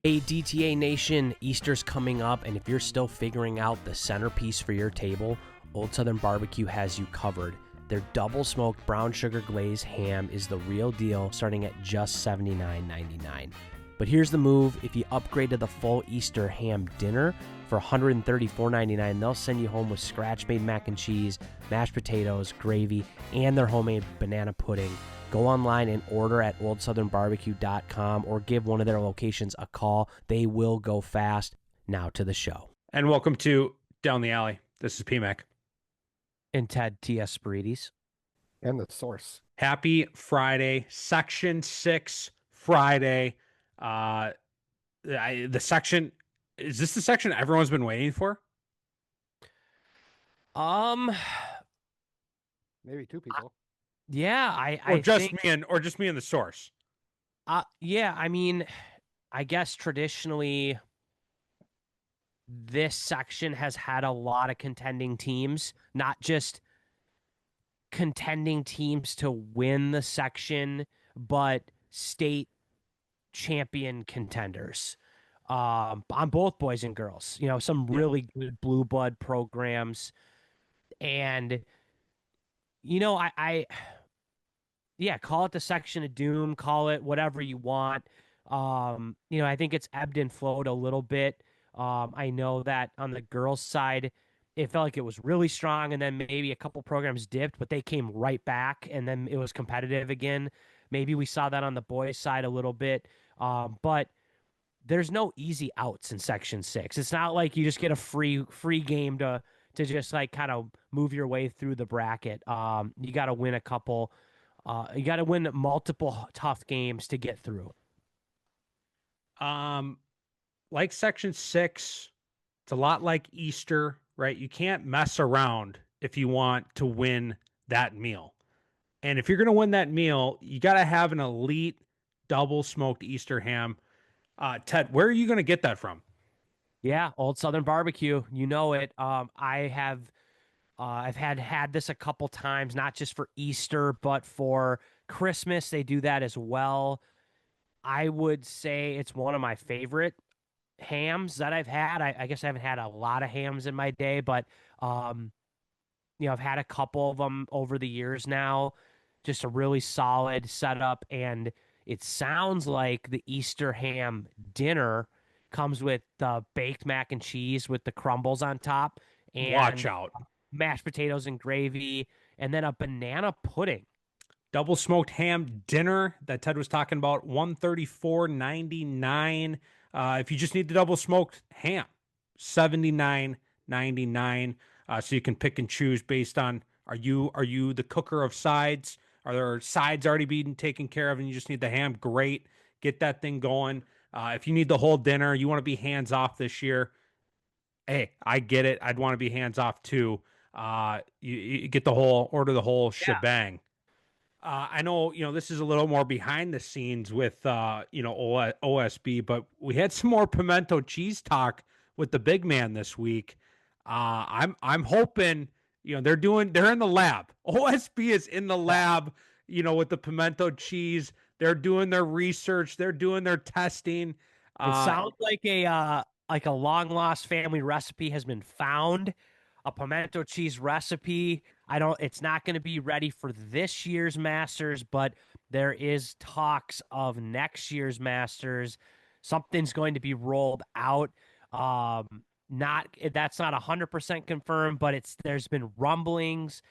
Hey DTA Nation, Easter's coming up, and if you're still figuring out the centerpiece for your table, Old Southern Barbecue has you covered. Their double smoked brown sugar glazed ham is the real deal, starting at just $79.99. But here's the move: if you upgrade to the full Easter ham dinner for $134.99, they'll send you home with scratch-made mac and cheese, mashed potatoes, gravy, and their homemade banana pudding. Go online and order at oldsouthernbarbecue.com or give one of their locations a call. They will go fast. Now to the show. And welcome to Down the Alley. This is PMAC. And Ted T.S. Spirides. And the source. Happy Friday, Section 6 Friday. The section, is this the section everyone's been waiting for? Maybe two people. Yeah, I just think... or just me and the source. Yeah, I mean, I guess traditionally this section has had a lot of contending teams, not just contending teams to win the section, but state champion contenders on both boys and girls. You know, some really good blue blood programs. And, you know, yeah, call it the section of doom, call it whatever you want. You know, I think it's ebbed and flowed a little bit. I know that on the girls' side, it felt like it was really strong, and then maybe a couple programs dipped, but they came right back, and then it was competitive again. Maybe we saw that on the boys' side a little bit, but there's no easy outs in Section 6. It's not like you just get a free game to just like kind of move your way through the bracket. You got to win a couple. You got to win multiple tough games to get through. Like Section 6, it's a lot like Easter, right? You can't mess around if you want to win that meal. And if you're going to win that meal, you got to have an elite double smoked Easter ham. Ted, where are you going to get that from? Yeah, Old Southern Barbecue. You know it. I've had this a couple times, not just for Easter, but for Christmas. They do that as well. I would say it's one of my favorite hams that I've had. I guess I haven't had a lot of hams in my day, but you know, I've had a couple of them over the years now. Just a really solid setup, and it sounds like the Easter ham dinner comes with the baked mac and cheese with the crumbles on top, and watch out, mashed potatoes and gravy, and then a banana pudding. Double smoked ham dinner that Ted was talking about, $134.99. If you just need the double smoked ham, $79.99. So you can pick and choose based on are you the cooker of sides? Are there sides already being taken care of and you just need the ham? Great. Get that thing going. If you need the whole dinner, you want to be hands off this year. Hey, I get it. I'd want to be hands off too. You get order the whole shebang. I know, this is a little more behind the scenes with, OSB, but we had some more pimento cheese talk with the big man this week. I'm hoping, they're in the lab. OSB is in the lab, with the pimento cheese. They're doing their research. They're doing their testing. It sounds like a long lost family recipe has been found. A pimento cheese recipe. It's not going to be ready for this year's Masters, but there is talks of next year's Masters. Something's going to be rolled out. That's not 100% confirmed, but there's been rumblings.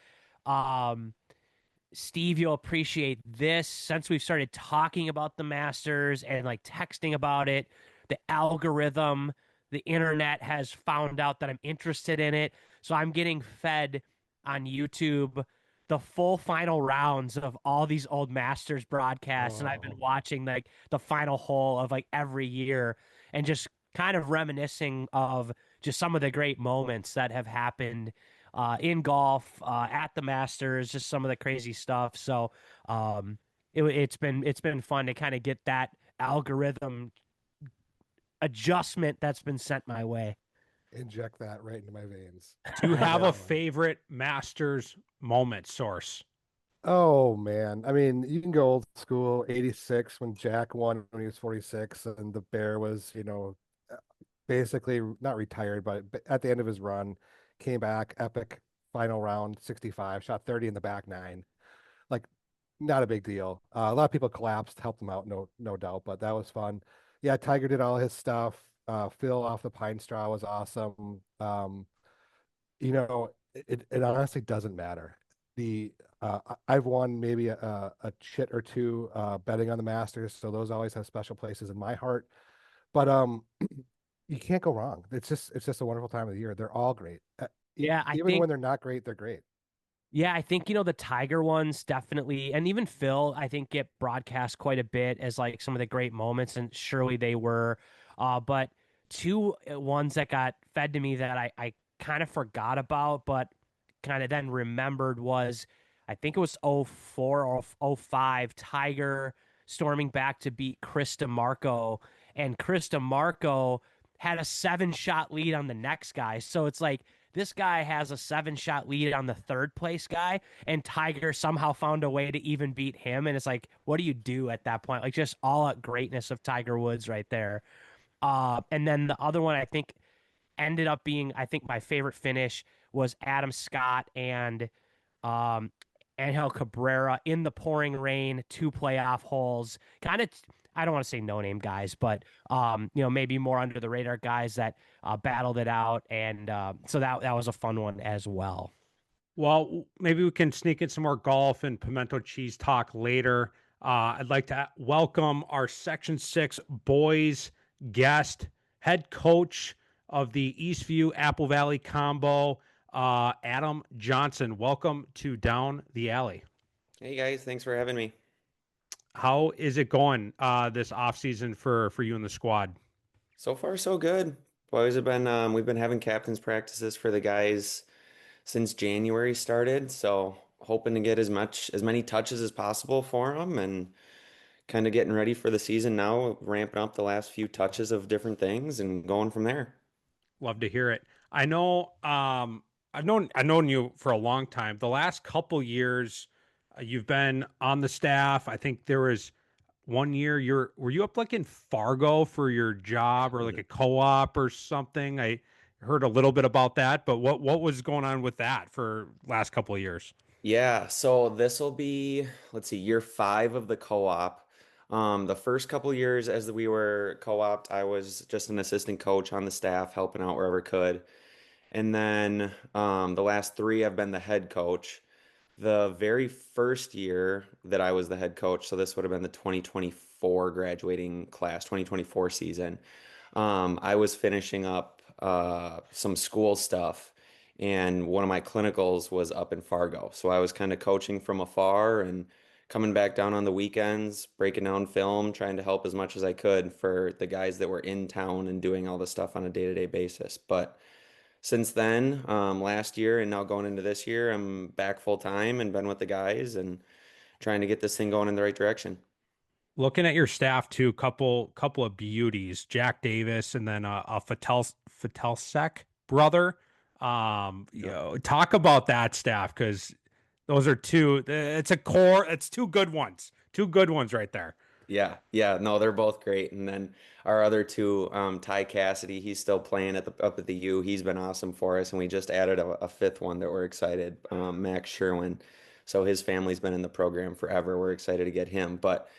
Steve, you'll appreciate this. Since we've started talking about the Masters and like texting about it, the algorithm, the internet has found out that I'm interested in it. So I'm getting fed on YouTube the full final rounds of all these old Masters broadcasts. And I've been watching like the final hole of like every year and just kind of reminiscing of just some of the great moments that have happened in golf, at the Masters, just some of the crazy stuff. So it's been fun to kind of get that algorithm adjustment that's been sent my way. Inject that right into my veins. Do you have a favorite Masters moment, Source? Oh man. I mean, you can go old school, 86 when Jack won when he was 46 and the Bear was, uh, basically not retired, but at the end of his run, came back, epic final round, 65, shot 30 in the back nine. Like not a big deal. A lot of people collapsed, helped him out, no doubt, but that was fun. Yeah, Tiger did all his stuff. Phil off the pine straw was awesome. It honestly doesn't matter. I've won maybe a chit or two betting on the Masters, so those always have special places in my heart. But you can't go wrong. It's just a wonderful time of the year. They're all great. Yeah, I Even think when they're not great, they're great. Yeah, I think, the Tiger ones definitely, and even Phil, I think get broadcast quite a bit as like some of the great moments, and surely they were. But two ones that got fed to me that I kind of forgot about, but kind of then remembered was I think it was '04 or '05 Tiger storming back to beat Chris DeMarco, and Chris DeMarco had a 7-shot lead on the next guy. So it's like this guy has a 7-shot lead on the third place guy, and Tiger somehow found a way to even beat him. And it's like, what do you do at that point? Like just all out greatness of Tiger Woods right there. And then the other one I think ended up being, I think my favorite finish was Adam Scott and um, Angel Cabrera in the pouring rain, 2 playoff holes. Kind of, I don't want to say no name guys, but maybe more under the radar guys that battled it out, and so that was a fun one as well. Well, maybe we can sneak in some more golf and pimento cheese talk later. I'd like to welcome our Section 6 boys guest, head coach of the Eastview Apple Valley combo, Adam Johnson. Welcome to Down the Alley. Hey guys, thanks for having me. How is it going this off season for you and the squad? So far, so good. Boys have been we've been having captains practices for the guys since January started, so hoping to get as many touches as possible for them and kind of getting ready for the season now, ramping up the last few touches of different things and going from there. Love to hear it. I know I've known you for a long time. The last couple years you've been on the staff. I think there was one year were you up like in Fargo for your job or like a co-op or something? I heard a little bit about that, but what was going on with that for last couple of years? Yeah, so this will be, let's see, year 5 of the co-op. The first couple years as we were co-opt, I was just an assistant coach on the staff, helping out wherever could. And then the last 3, I've been the head coach. The very first year that I was the head coach, so this would have been the 2024 graduating class, 2024 season. I was finishing up some school stuff, and one of my clinicals was up in Fargo. So I was kind of coaching from afar and coming back down on the weekends, breaking down film, trying to help as much as I could for the guys that were in town and doing all the stuff on a day-to-day basis. But since then, last year and now going into this year, I'm back full time and been with the guys and trying to get this thing going in the right direction. Looking at your staff too, couple of beauties, Jack Davis and then a Fatelsek brother. Talk about that staff because those are two. It's a core. It's two good ones right there. Yeah, yeah, no, they're both great. And then our other two, Ty Cassidy, he's still playing up at the U. He's been awesome for us, and we just added a fifth one that we're excited, Max Sherwin. So his family's been in the program forever. We're excited to get him. But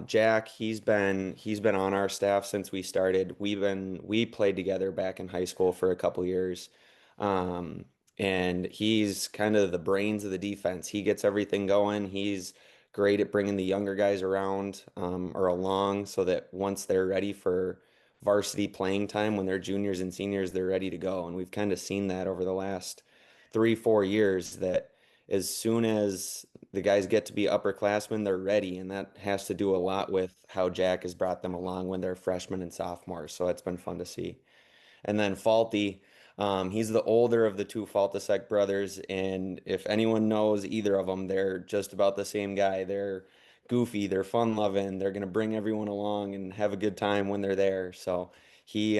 Jack, he's been on our staff since we started. We played together back in high school for a couple years. Um, and he's kind of the brains of the defense. He gets everything going. He's great at bringing the younger guys around or along so that once they're ready for varsity playing time, when they're juniors and seniors, they're ready to go. And we've kind of seen that over the last 3, 4 years that as soon as the guys get to be upperclassmen, they're ready. And that has to do a lot with how Jack has brought them along when they're freshmen and sophomores. So it's been fun to see. And then Faulty, he's the older of the two Faltasek brothers, and if anyone knows either of them, they're just about the same guy. They're goofy, they're fun-loving, they're gonna bring everyone along and have a good time when they're there. So he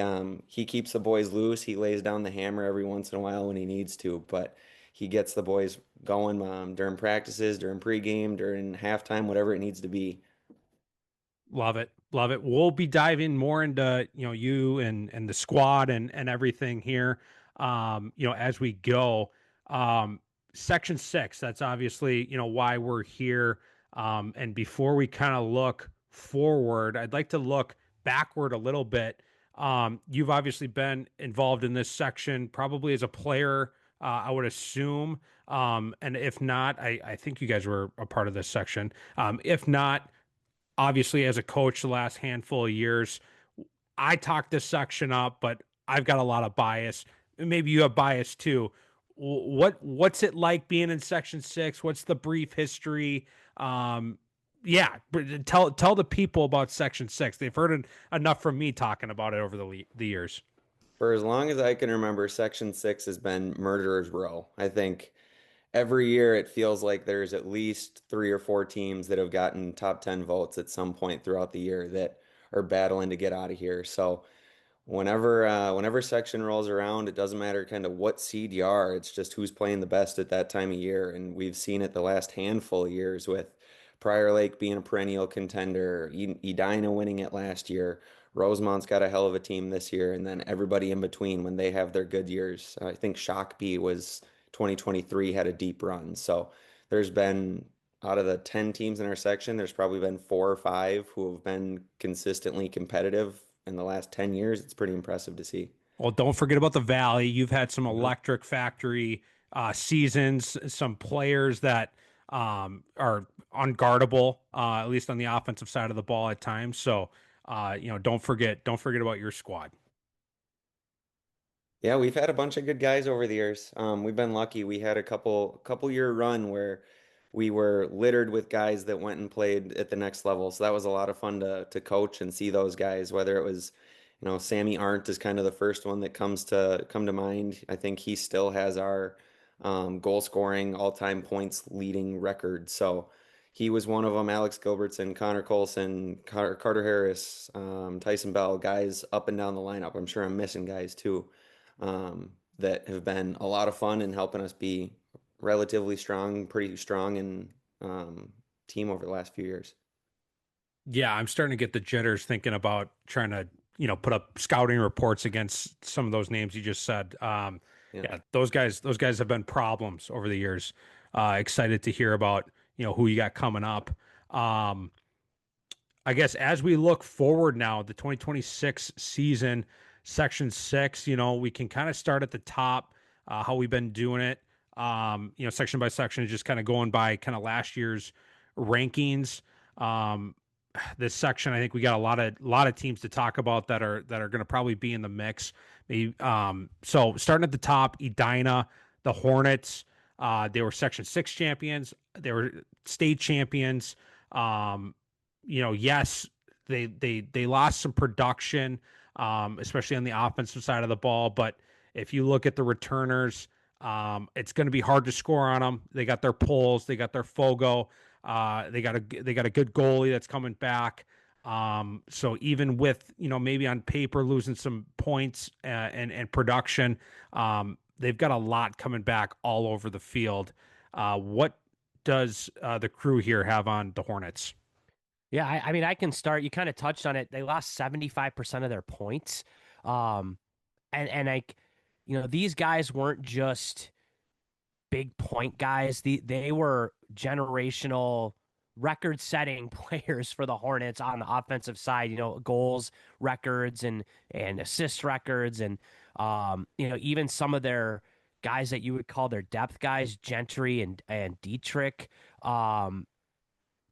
keeps the boys loose. He lays down the hammer every once in a while when he needs to, but he gets the boys going during practices, during pregame, during halftime, whatever it needs to be. Love it. Love it. We'll be diving more into, you and the squad and everything here, as we go. Section 6, that's obviously, why we're here. And before we kind of look forward, I'd like to look backward a little bit. You've obviously been involved in this section probably as a player, I would assume. And if not, I think you guys were a part of this section. If not, obviously as a coach the last handful of years, I talked this section up, but I've got a lot of bias. Maybe you have bias too. What's it like being in section 6? What's the brief history? Yeah, tell the people about section 6. They've heard enough from me talking about it over the years. For as long as I can remember, Section 6 has been murderer's row. I think every year it feels like there's at least 3 or 4 teams that have gotten top 10 votes at some point throughout the year that are battling to get out of here. So whenever section rolls around, it doesn't matter kind of what seed you are. It's just who's playing the best at that time of year. And we've seen it the last handful of years with Prior Lake being a perennial contender, Edina winning it last year. Rosemount's got a hell of a team this year, and then everybody in between when they have their good years. I think Shakopee was 2023 had a deep run. So there's been out of the 10 teams in our section, there's probably been 4 or 5 who have been consistently competitive in the last 10 years. It's pretty impressive to see. Well, don't forget about the Valley. You've had some electric factory seasons, some players that are unguardable, at least on the offensive side of the ball at times. So, don't forget about your squad. Yeah, we've had a bunch of good guys over the years. We've been lucky. We had a couple year run where we were littered with guys that went and played at the next level. So that was a lot of fun to coach and see those guys. Whether it was, Sammy Arndt is kind of the first one that come to mind. I think he still has our goal scoring all time points leading record. So he was one of them. Alex Gilbertson, Connor Colson, Carter Harris, Tyson Bell, guys up and down the lineup. I'm sure I'm missing guys too that have been a lot of fun and helping us be relatively strong, pretty strong in team over the last few years. Yeah, I'm starting to get the jitters thinking about trying to, put up scouting reports against some of those names you just said. Yeah, those guys have been problems over the years. Excited to hear about, who you got coming up. I guess as we look forward now, the 2026 season, Section 6, we can kind of start at the top, how we've been doing it. Section by section, just kind of going by kind of last year's rankings. This section, I think we got a lot of teams to talk about that are going to probably be in the mix. Maybe, so starting at the top, Edina, the Hornets, they were Section 6 champions. They were state champions. Yes, they lost some production, especially on the offensive side of the ball. But if you look at the returners, it's going to be hard to score on them. They got their Poles, they got their Fogo, they got a good goalie that's coming back. So even with, maybe on paper losing some points and production, they've got a lot coming back all over the field. What does the crew here have on the Hornets? Yeah, I mean, I can start. You kind of touched on it. They lost 75% of their points. And these guys weren't just big point guys. They were generational record-setting players for the Hornets on the offensive side, goals records and assist records. And, even some of their guys that you would call their depth guys, Gentry and Dietrich,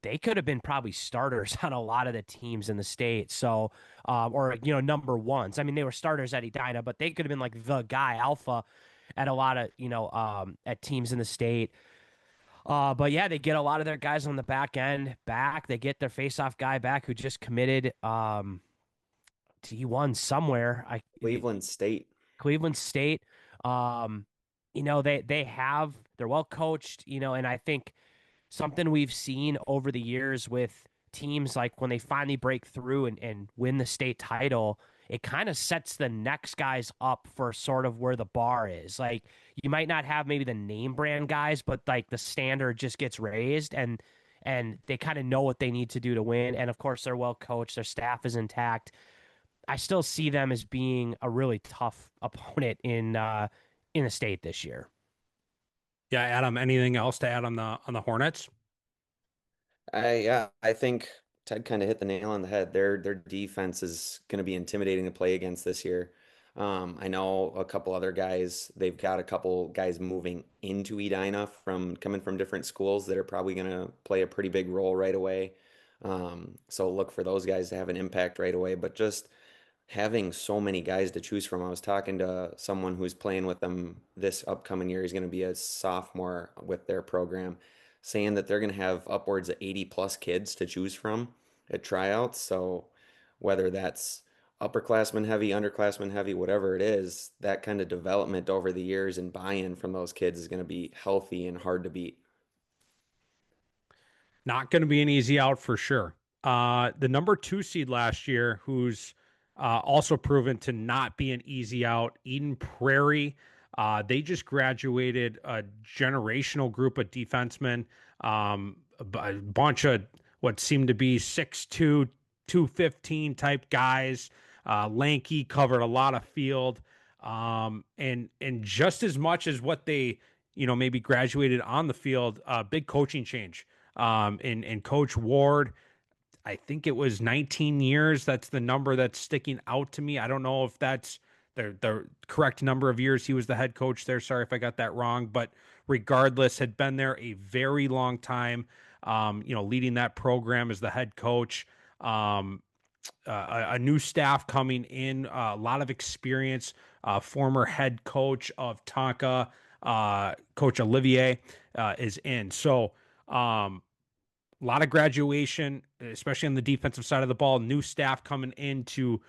they could have been probably starters on a lot of the teams in the state. So, or, number ones. I mean, they were starters at Edina, but they could have been like the guy alpha at a lot of, at teams in the state. But yeah, they get a lot of their guys on the back end back. They get their face-off guy back who just committed D1 somewhere. Cleveland State. Cleveland State. They're well coached, and I think something we've seen over the years with teams, like when they finally break through and win the state title, it kind of sets the next guys up for sort of where the bar is. Like you might not have maybe the name brand guys, but like the standard just gets raised and they kind of know what they need to do to win. And of course, they're well coached, their staff is intact. I still see them as being a really tough opponent in the state this year. Yeah, Adam, anything else to add on the Hornets? I think Ted kind of hit the nail on the head. Their defense is going to be intimidating to play against this year. I know a couple other guys. They've got a couple guys moving into Edina from coming from different schools that are probably going to play a pretty big role right away. So look for those guys to have an impact right away. But just having so many guys to choose from. I was talking to someone who's playing with them this upcoming year. He's going to be a sophomore with their program, saying that they're going to have upwards of 80 plus kids to choose from at tryouts. So whether that's upperclassmen heavy, underclassmen heavy, whatever it is, that kind of development over the years and buy-in from those kids is going to be healthy and hard to beat. Not going to be an easy out for sure. The number 2 seed last year, who's also proven to not be an easy out, Eden Prairie. They just graduated a generational group of defensemen, a bunch of what seemed to be 6'2", 215 type guys, lanky, covered a lot of field, and just as much as what they maybe graduated on the field, big coaching change. And Coach Ward, I think it was 19 years. That's the number that's sticking out to me. I don't know if that's the correct number of years he was the head coach there. Sorry if I got that wrong, but regardless, had been there a very long time, leading that program as the head coach. A new staff coming in, a lot of experience, former head coach of Tonka, Coach Olivier, is in. So, a lot of graduation, especially on the defensive side of the ball, new staff coming in to,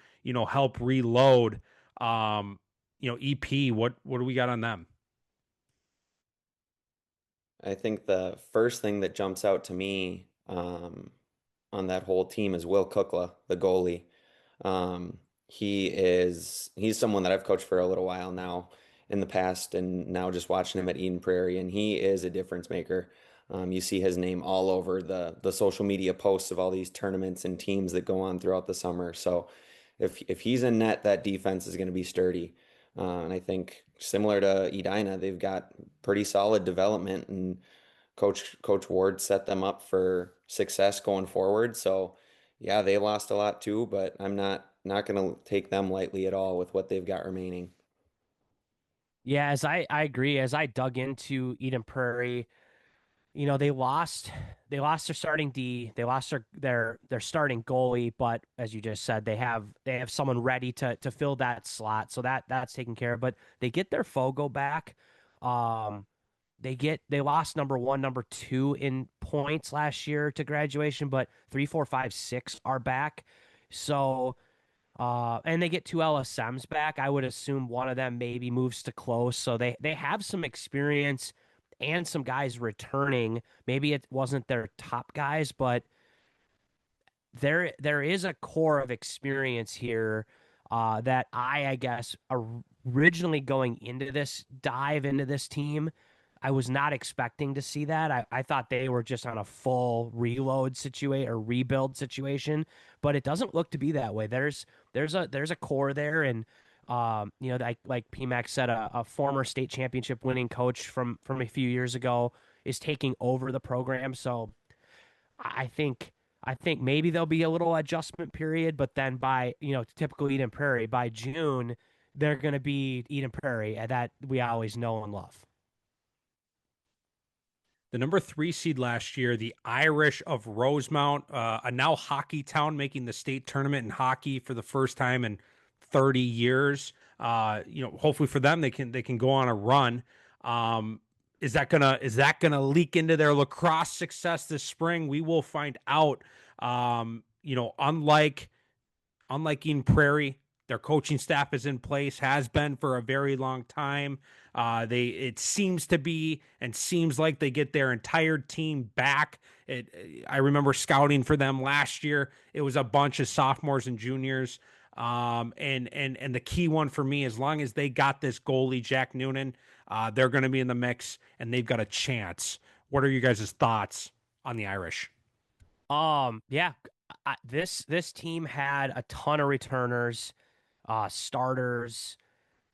help reload. EP, what do we got on them? I think the first thing that jumps out to me on that whole team is Will Kukla, the goalie. He's someone that I've coached for a little while now in the past, and now just watching him at Eden Prairie, and he is a difference maker. You see his name all over the social media posts of all these tournaments and teams that go on throughout the summer. So if he's in net, that defense is going to be sturdy. And I think similar to Edina, they've got pretty solid development, and Coach Ward set them up for success going forward. So yeah, they lost a lot too, but I'm not going to take them lightly at all with what they've got remaining. Yeah, as I agree. As I dug into Eden Prairie, they lost their starting D, they lost their starting goalie, but as you just said, they have someone ready to fill that slot, so that's taken care of. But they get their Fogo back. They lost number 1, number 2 in points last year to graduation, but 3, 4, 5, 6 are back. So and they get 2 LSMs back. I would assume one of them maybe moves to close. So they have some experience and some guys returning. Maybe it wasn't their top guys, but there is a core of experience here that I guess originally going into this dive into this team, I was not expecting to see that. I thought they were just on a full reload situation or rebuild situation, but it doesn't look to be that way. There's a core there, and like PMAX said, a former state championship winning coach from a few years ago is taking over the program. So I think maybe there'll be a little adjustment period, but then by typical Eden Prairie, by June they're going to be Eden Prairie that we always know and love. The number 3 seed last year, the Irish of Rosemount, a now hockey town, making the state tournament in hockey for the first time in 30 years. Hopefully for them, they can go on a run. Is that gonna leak into their lacrosse success this spring? We will find out. Unlike Eden Prairie, their coaching staff is in place, has been for a very long time. It seems like they get their entire team back. I remember scouting for them last year. It was a bunch of sophomores and juniors. And the key one for me, as long as they got this goalie, Jack Noonan, they're going to be in the mix and they've got a chance. What are you guys' thoughts on the Irish? Yeah, this team had a ton of returners, starters.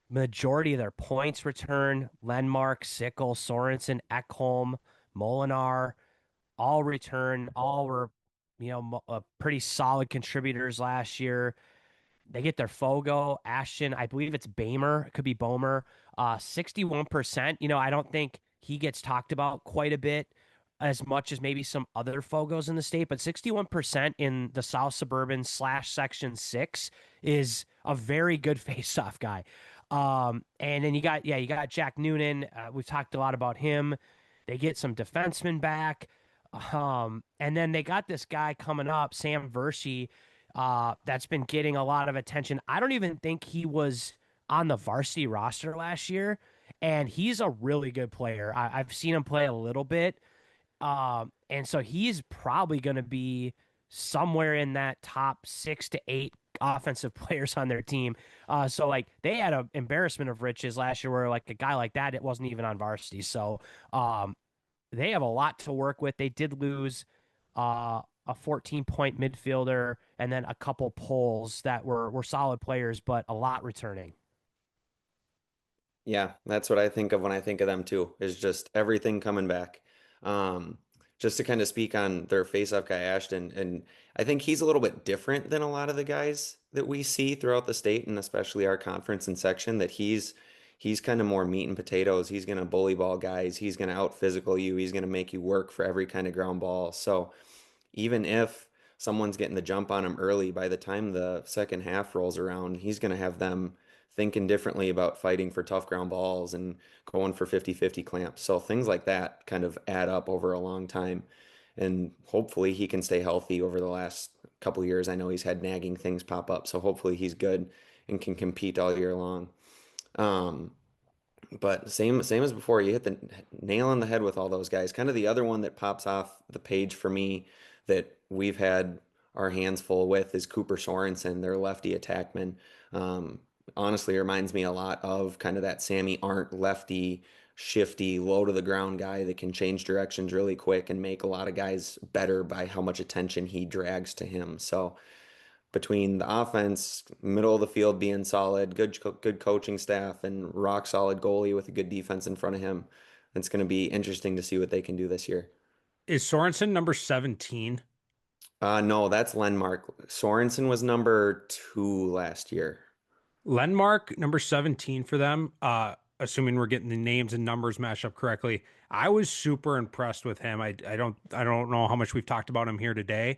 Majority of their points return. Lenmark, Sickle, Sorensen, Ekholm, Molinar, all return. All were, pretty solid contributors last year. They get their Fogo, Ashton. I believe it's Bamer. It could be Bomer. 61%. I don't think he gets talked about quite a bit as much as maybe some other Fogos in the state, but 61% in the South Suburban slash Section 6 is a very good face-off guy. And then you got Jack Noonan. We've talked a lot about him. They get some defensemen back. And then they got this guy coming up, Sam Vershi, that's been getting a lot of attention. I don't even think he was on the varsity roster last year, and he's a really good player. I've seen him play a little bit, and so he's probably going to be somewhere in that top 6 to 8 offensive players on their team. So like they had an embarrassment of riches last year, where like a guy like that, it wasn't even on varsity. So they have a lot to work with. They did lose a 14-point midfielder and then a couple poles that were solid players, but a lot returning. Yeah, that's what I think of when I think of them too, is just everything coming back. Um, just to kind of speak on their face-off guy, Ashton, and I think he's a little bit different than a lot of the guys that we see throughout the state and especially our conference and section, that he's kind of more meat and potatoes. He's going to bully ball guys. He's going to out physical you. He's going to make you work for every kind of ground ball. So even if someone's getting the jump on him early, by the time the second half rolls around, he's going to have them thinking differently about fighting for tough ground balls and going for 50-50 clamps. So things like that kind of add up over a long time. And hopefully he can stay healthy over the last couple of years. I know he's had nagging things pop up, so hopefully he's good and can compete all year long. Um, but same as before, you hit the nail on the head with all those guys. Kind of the other one that pops off the page for me that we've had our hands full with is Cooper Sorensen, their lefty attackman. Honestly, reminds me a lot of kind of that Sammy Arndt lefty, shifty, low to the ground guy that can change directions really quick and make a lot of guys better by how much attention he drags to him. So between the offense, middle of the field being solid, good coaching staff, and rock solid goalie with a good defense in front of him, it's going to be interesting to see what they can do this year. Is Sorensen number 17? No, that's Lenmark. Sorensen was number 2 last year. Lenmark, number 17 for them. Assuming we're getting the names and numbers matched up correctly. I was super impressed with him. I don't know how much we've talked about him here today.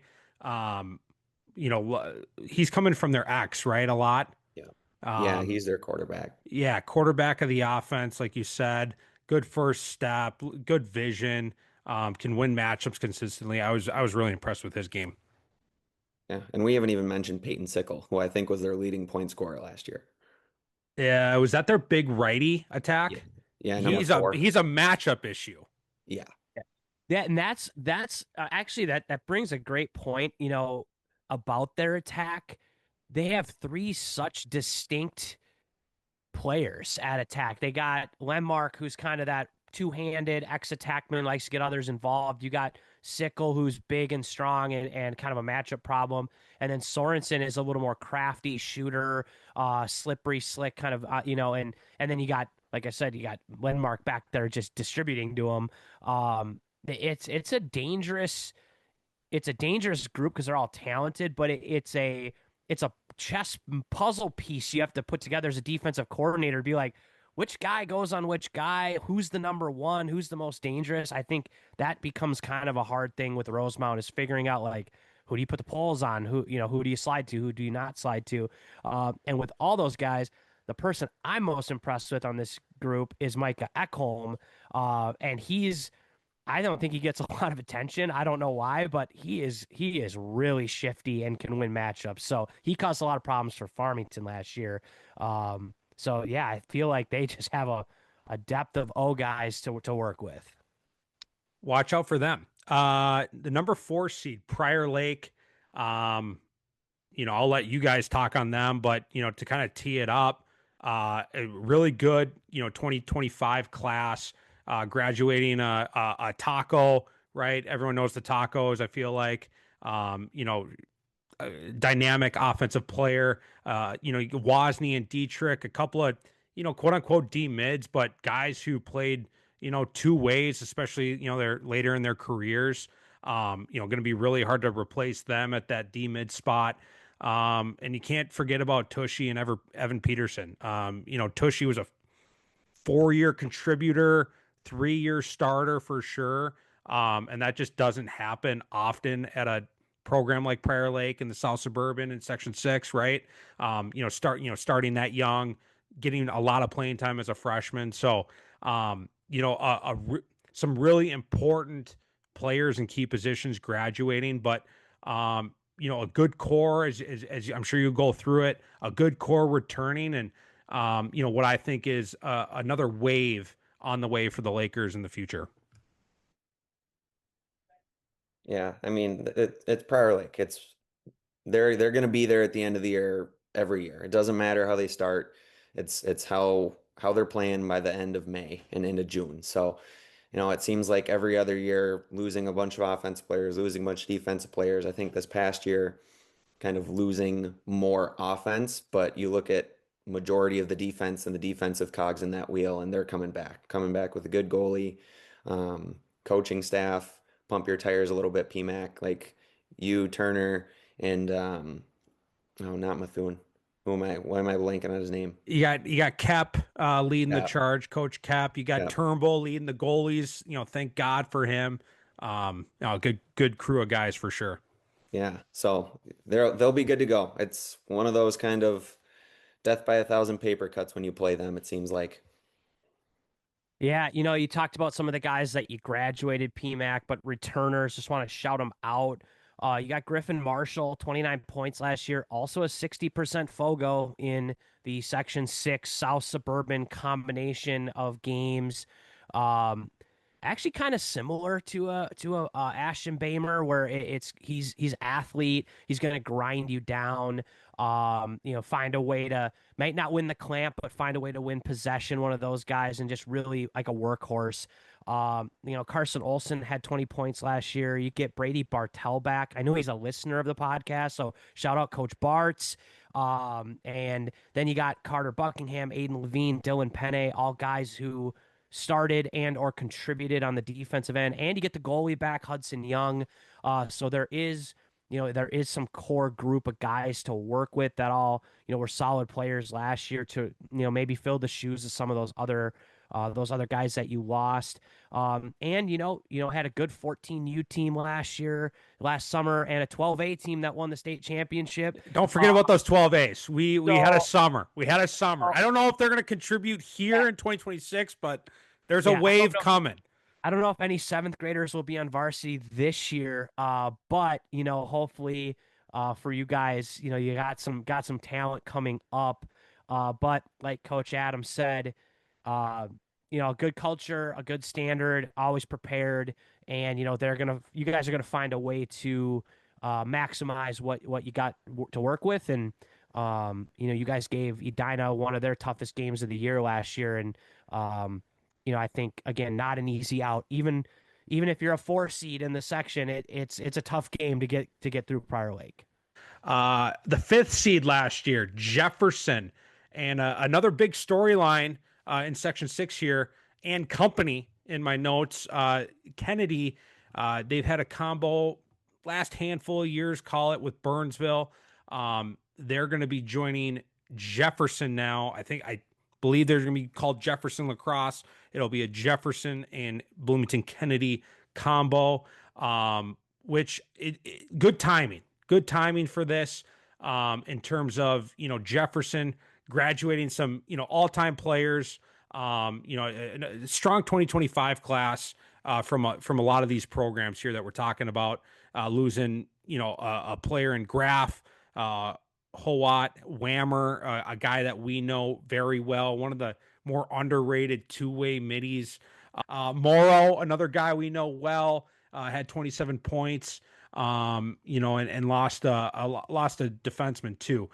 He's coming from their ex, right? A lot. Yeah. Yeah, he's their quarterback. Yeah, quarterback of the offense, like you said. Good first step, good vision. Can win matchups consistently. I was really impressed with his game. Yeah, and we haven't even mentioned Peyton Sickle, who I think was their leading point scorer last year. Yeah, was that their big righty attack? Yeah, number 4. He's a matchup issue. Yeah. Yeah, and that's actually that brings a great point, about their attack. They have 3 such distinct players at attack. They got Lenmark, who's kind of that two-handed ex-attackman, likes to get others involved. You got Sickle, who's big and strong and kind of a matchup problem. And then Sorensen is a little more crafty shooter, slippery, slick, kind of, and then you got, like I said, you got Lenmark back there just distributing to him. It's a dangerous group because they're all talented, but it's a chess puzzle piece you have to put together as a defensive coordinator to be like, which guy goes on which guy, who's the number one, who's the most dangerous. I think that becomes kind of a hard thing with Rosemount, is figuring out like, who do you put the poles on, who do you slide to, who do you not slide to. And with all those guys, the person I'm most impressed with on this group is Micah Ekholm. And I don't think he gets a lot of attention. I don't know why, but he is really shifty and can win matchups. So he caused a lot of problems for Farmington last year. So yeah, I feel like they just have a depth of guys to work with. Watch out for them. The number 4 seed, Prior Lake. I'll let you guys talk on them, but to kind of tee it up, a really good 2025 class, graduating a taco, right? Everyone knows the tacos. I feel like dynamic offensive player. Wozni and Dietrich, a couple of, quote unquote D mids, but guys who played, two ways, especially, they're later in their careers. Going to be really hard to replace them at that D mid spot. And you can't forget about Tushy and Evan Peterson. Tushy was a 4-year contributor, 3-year starter for sure. And that just doesn't happen often at a program like Prior Lake in the South Suburban in Section 6, right? Starting that young, getting a lot of playing time as a freshman. So, some really important players in key positions graduating, but a good core as I'm sure you go through it, a good core returning, and what I think is another wave on the way for the Lakers in the future. Yeah, I mean it's Prior Lake. They're going to be there at the end of the year every year. It doesn't matter how they start. It's how they're playing by the end of May and into June. So, it seems like every other year losing a bunch of offense players, losing a bunch of defensive players. I think this past year kind of losing more offense, but you look at majority of the defense and the defensive cogs in that wheel, and they're coming back with a good goalie, coaching staff, pump your tires a little bit, PMAC, like you, Turner, and no, not Methuen. Why am I blanking on his name? You got Kep leading the Yeah, charge, Coach Kep. You got yeah, Turnbull leading the goalies. Thank God for him. Good crew of guys for sure. yeah. So they'll be good to go. It's one of those kind of death by a thousand paper cuts when you play them, it seems like. Yeah, you talked about some of the guys that you graduated PMAC, but returners, just want to shout them out. You got Griffin Marshall, 29 points last year, also a 60% FOGO in the Section 6 South Suburban combination of games. Actually kind of similar to a Ashton Bamer, where he's athlete, he's going to grind you down. Find a way to, might not win the clamp, but find a way to win possession. One of those guys, and just really like a workhorse. Carson Olson had 20 points last year. You get Brady Bartell back. I know he's a listener of the podcast, so shout out Coach Bartz. And then you got Carter Buckingham, Aiden Levine, Dylan Penne, all guys who started and or contributed on the defensive end. And you get the goalie back, Hudson Young. So there is some core group of guys to work with that all, were solid players last year to, maybe fill the shoes of some of those other guys that you lost. And had a good 14U team last summer, and a 12A team that won the state championship. Don't forget about those 12As. We had a So- summer. We had a summer. I don't know if they're going to contribute here in 2026 but there's a wave coming. I don't know if any 7th graders will be on varsity this year, but hopefully for you guys, you got some talent coming up. But like Coach Adam said, a good culture, a good standard, always prepared, and you guys are gonna find a way to maximize what you got to work with. And you guys gave Edina one of their toughest games of the year last year, and I think, again, not an easy out. Even if you're a 4 seed in the section, it's a tough game to get through Prior Lake. The 5th seed last year, Jefferson, and another big storyline in Section 6 here, and company in my notes. Kennedy, they've had a combo last handful of years, call it, with Burnsville. They're going to be joining Jefferson now. I believe they're going to be called Jefferson Lacrosse. It'll be a Jefferson and Bloomington Kennedy combo, which good timing for this, in terms of, Jefferson graduating some, all-time players, a strong 2025 class, from a lot of these programs here that we're talking about, losing, a player in Graf, Howat, Whammer, a guy that we know very well, one of the more underrated two-way middies. Morrow, another guy we know well, had 27 points. and lost lost a defenseman too.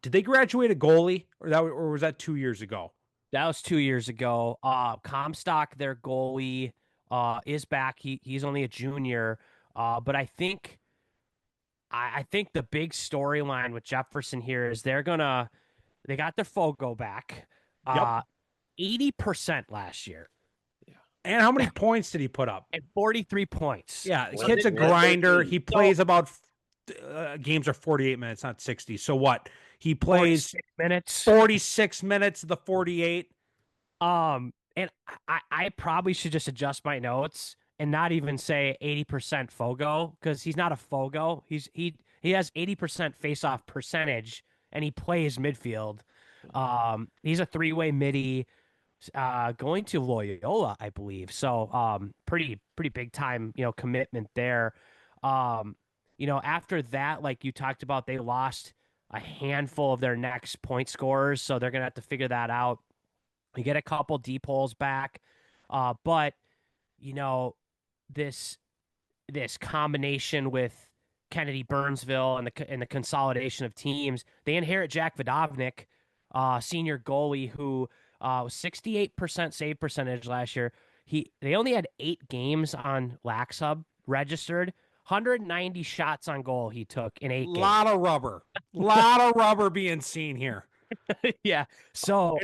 Did they graduate a goalie, or was that 2 years ago? That was 2 years ago. Comstock, their goalie, is back. He's only a junior. But I think the big storyline with Jefferson here is they got their Fogo back. Yep. 80% last year And how many points did he put up? and 43 points. Yeah, the Was kid's it a grinder. 13? He plays about games are 48 minutes, not 60. So what? He plays 46 minutes. 46 minutes of the 48. And I probably should just adjust my notes and not even say 80% Fogo because he's not a Fogo. He has 80% face-off percentage and he plays midfield. He's a three-way midi, going to Loyola, I believe. So pretty big time, commitment there. After that, like you talked about, they lost a handful of their next point scorers, so they're gonna have to figure that out. We get a couple deep holes back, but you know this this combination with Kennedy Burnsville and the consolidation of teams, they inherit Jack Vodovnik, senior goalie who was 68% save percentage last year. They only had 8 games on Laxhub registered. 190 shots on goal he took in 8 Lot of rubber being seen here. games. Yeah. So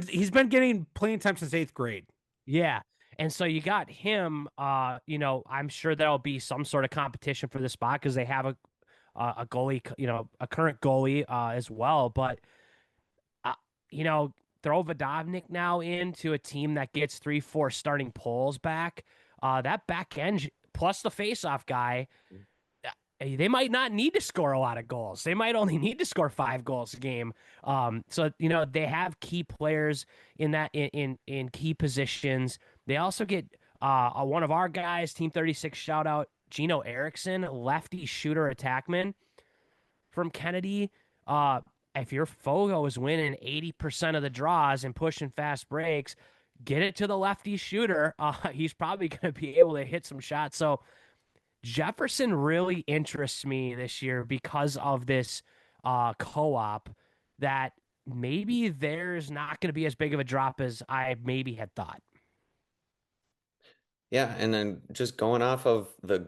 He's been getting playing time since 8th grade. yeah. And so you got him, I'm sure there'll be some sort of competition for the spot because they have a goalie, a current goalie as well. But, throw Vodovnik now into a team that gets 3-4 starting poles back. That back end plus the faceoff guy, they might not need to score a lot of goals. They might only need to score 5 goals a game. So they have key players in that in key positions. They also get one of our guys, Team 36 shout out, Gino Erickson, lefty shooter attackman from Kennedy. If your Fogo is winning 80% of the draws and pushing fast breaks, get it to the lefty shooter. He's probably going to be able to hit some shots. So Jefferson really interests me this year because of this co-op that maybe there's not going to be as big of a drop as I maybe had thought. Yeah, and then just going off of the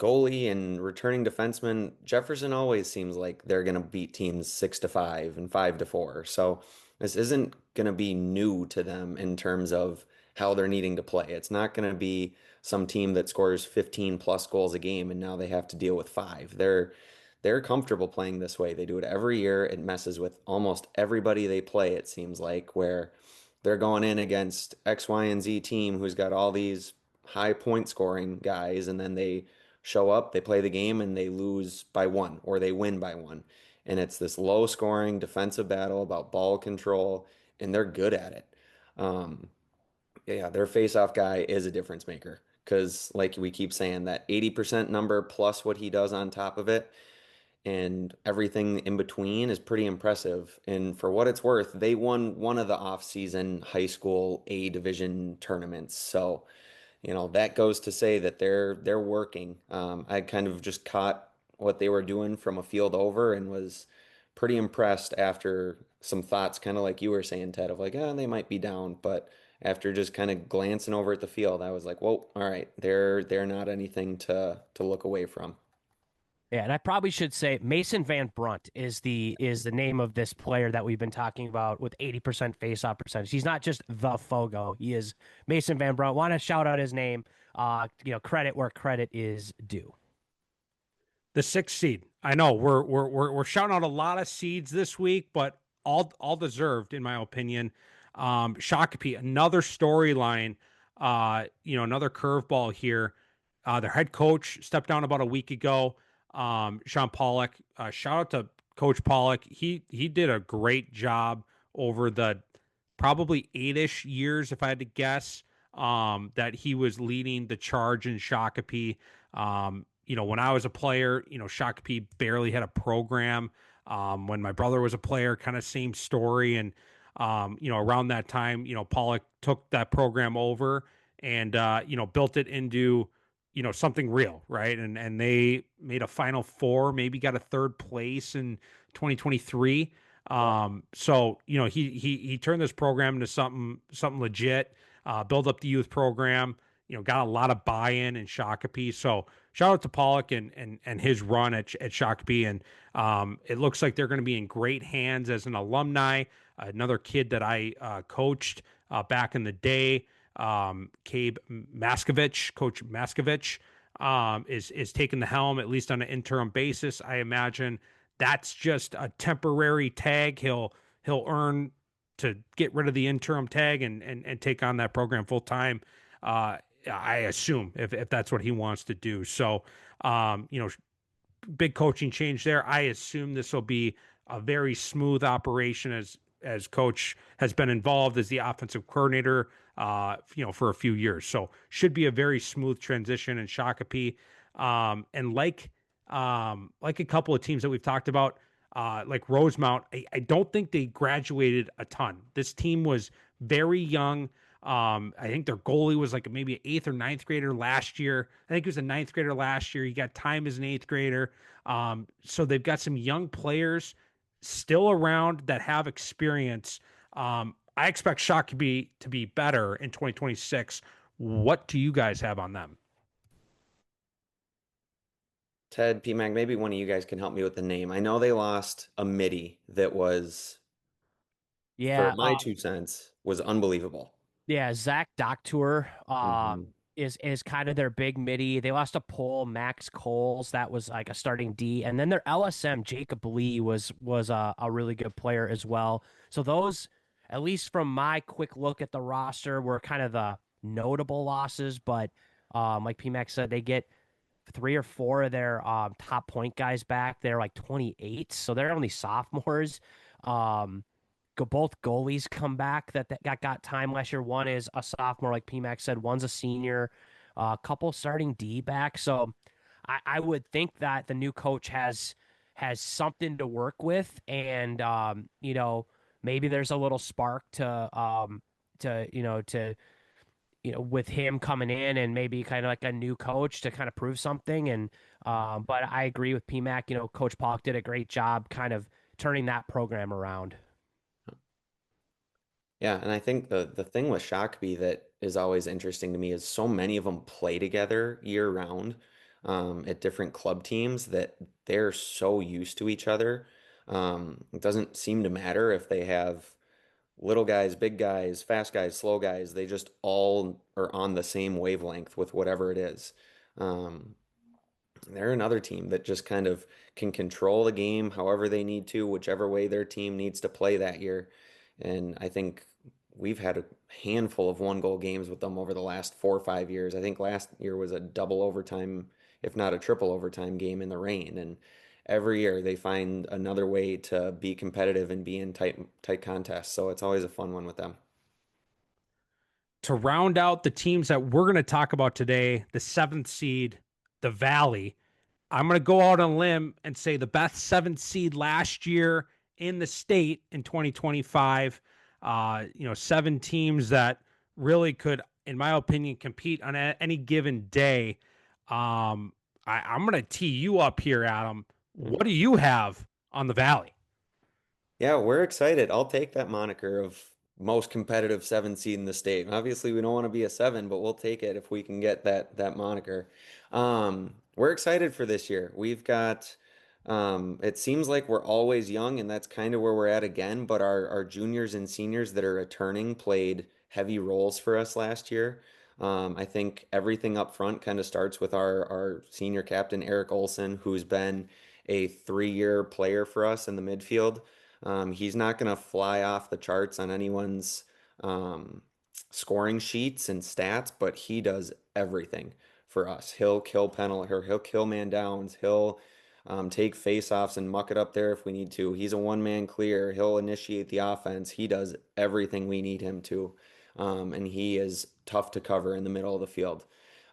goalie and returning defenseman, Jefferson always seems like they're going to beat teams 6-5 and 5-4. So this isn't going to be new to them in terms of how they're needing to play. It's not going to be some team that scores 15 plus goals a game and now they have to deal with 5. They're comfortable playing this way. They do it every year. It messes with almost everybody they play, it seems like, where they're going in against X, Y, and Z team who's got all these high point scoring guys, and then they show up, they play the game, and they lose by 1 or they win by 1. And it's this low scoring defensive battle about ball control, and they're good at it. Yeah, their face-off guy is a difference maker because, like we keep saying, that 80% number plus what he does on top of it and everything in between is pretty impressive. And for what it's worth, they won one of the off-season high school A division tournaments. So, that goes to say that they're working. I kind of just caught what they were doing from a field over and was pretty impressed after some thoughts, kind of like you were saying, Ted, of like, oh, they might be down, but after just kind of glancing over at the field, I was like, whoa, all right, they're not anything to look away from. Yeah, and I probably should say Mason Van Brunt is the name of this player that we've been talking about with 80% faceoff percentage. He's not just the Fogo. He is Mason Van Brunt. Want to shout out his name. Credit where credit is due. The 6th seed. I know we're shouting out a lot of seeds this week, but all deserved in my opinion. Shakopee, another storyline. Another curveball here. Their head coach stepped down about a week ago. Sean Pollock, shout out to Coach Pollock. He did a great job over the probably 8-ish years, if I had to guess, that he was leading the charge in Shakopee. When I was a player, Shakopee barely had a program. When my brother was a player, kind of same story. And, around that time, Pollock took that program over and, built it into, something real, right? And they made a Final Four, maybe got a third place in 2023. So he turned this program into something legit. Built up the youth program. Got a lot of buy-in in Shakopee. So shout out to Pollock and his run at Shakopee, and it looks like they're going to be in great hands as an alumni. Another kid that I coached back in the day, Cabe Maskovich, Coach Maskovich, is taking the helm at least on an interim basis. I imagine that's just a temporary tag. He'll earn to get rid of the interim tag and take on that program full time. I assume if that's what he wants to do. So, big coaching change there. I assume this will be a very smooth operation as coach has been involved as the offensive coordinator, for a few years. So should be a very smooth transition in Shakopee. And like a couple of teams that we've talked about, like Rosemount, I don't think they graduated a ton. This team was very young. I think their goalie was like maybe an eighth or ninth grader last year. I think he was a ninth grader last year. He got time as an eighth grader. So they've got some young players still around that have experience. I expect Shakopee to be better in 2026. What do you guys have on them? Ted, PMAC, maybe one of you guys can help me with the name. I know they lost a midi that was, for Yeah, my 2 cents, was unbelievable. yeah, Zach Doctor Mhm. is kind of their big midi. They lost a pole, Max Coles, that was like a starting D, and then their LSM Jacob Lee was a really good player as well. So those, at least from my quick look at the roster, were kind of the notable losses. But like PMAX said, they get three or four of their top point guys back. They're like 28, so they're only sophomores. Both goalies come back that got time last year. One is a sophomore, like PMAX said. One's a senior. A couple starting D back. So I would think that the new coach has something to work with, and maybe there's a little spark to with him coming in and maybe kind of like a new coach to kind of prove something. And but I agree with PMAC. Coach Polk did a great job kind of turning that program around. Yeah, and I think the thing with Shakopee that is always interesting to me is so many of them play together year round, at different club teams that they're so used to each other. It doesn't seem to matter if they have little guys, big guys, fast guys, slow guys. They just all are on the same wavelength with whatever it is. Um, they're another team that just kind of can control the game however they need to, whichever way their team needs to play that year. And I think we've had a handful of 1 goal games with them over the last 4 or 5 years. I think last year was a double overtime, if not a triple overtime game in the rain. And every year they find another way to be competitive and be in tight contests. So it's always a fun one with them. To round out the teams that we're going to talk about today, the seventh seed, the Valley, I'm going to go out on a limb and say the best seventh seed last year in the state in 2025. 7 teams that really could, in my opinion, compete on any given day. I'm going to tee you up here, Adam. What do you have on the Valley? Yeah, we're excited. I'll take that moniker of most competitive 7 seed in the state. Obviously, we don't want to be a 7, but we'll take it if we can get that moniker. We're excited for this year. We've got it seems like we're always young, and that's kind of where we're at again, but our juniors and seniors that are returning played heavy roles for us last year. I think everything up front kind of starts with our senior captain, Eric Olson, who's been a 3-year player for us in the midfield. He's not going to fly off the charts on anyone's um, scoring sheets and stats, but he does everything for us. He'll kill penalty, or he'll kill man downs. He'll take face-offs and muck it up there if we need to. He's a one-man clear. He'll initiate the offense. He does everything we need him to, and he is tough to cover in the middle of the field.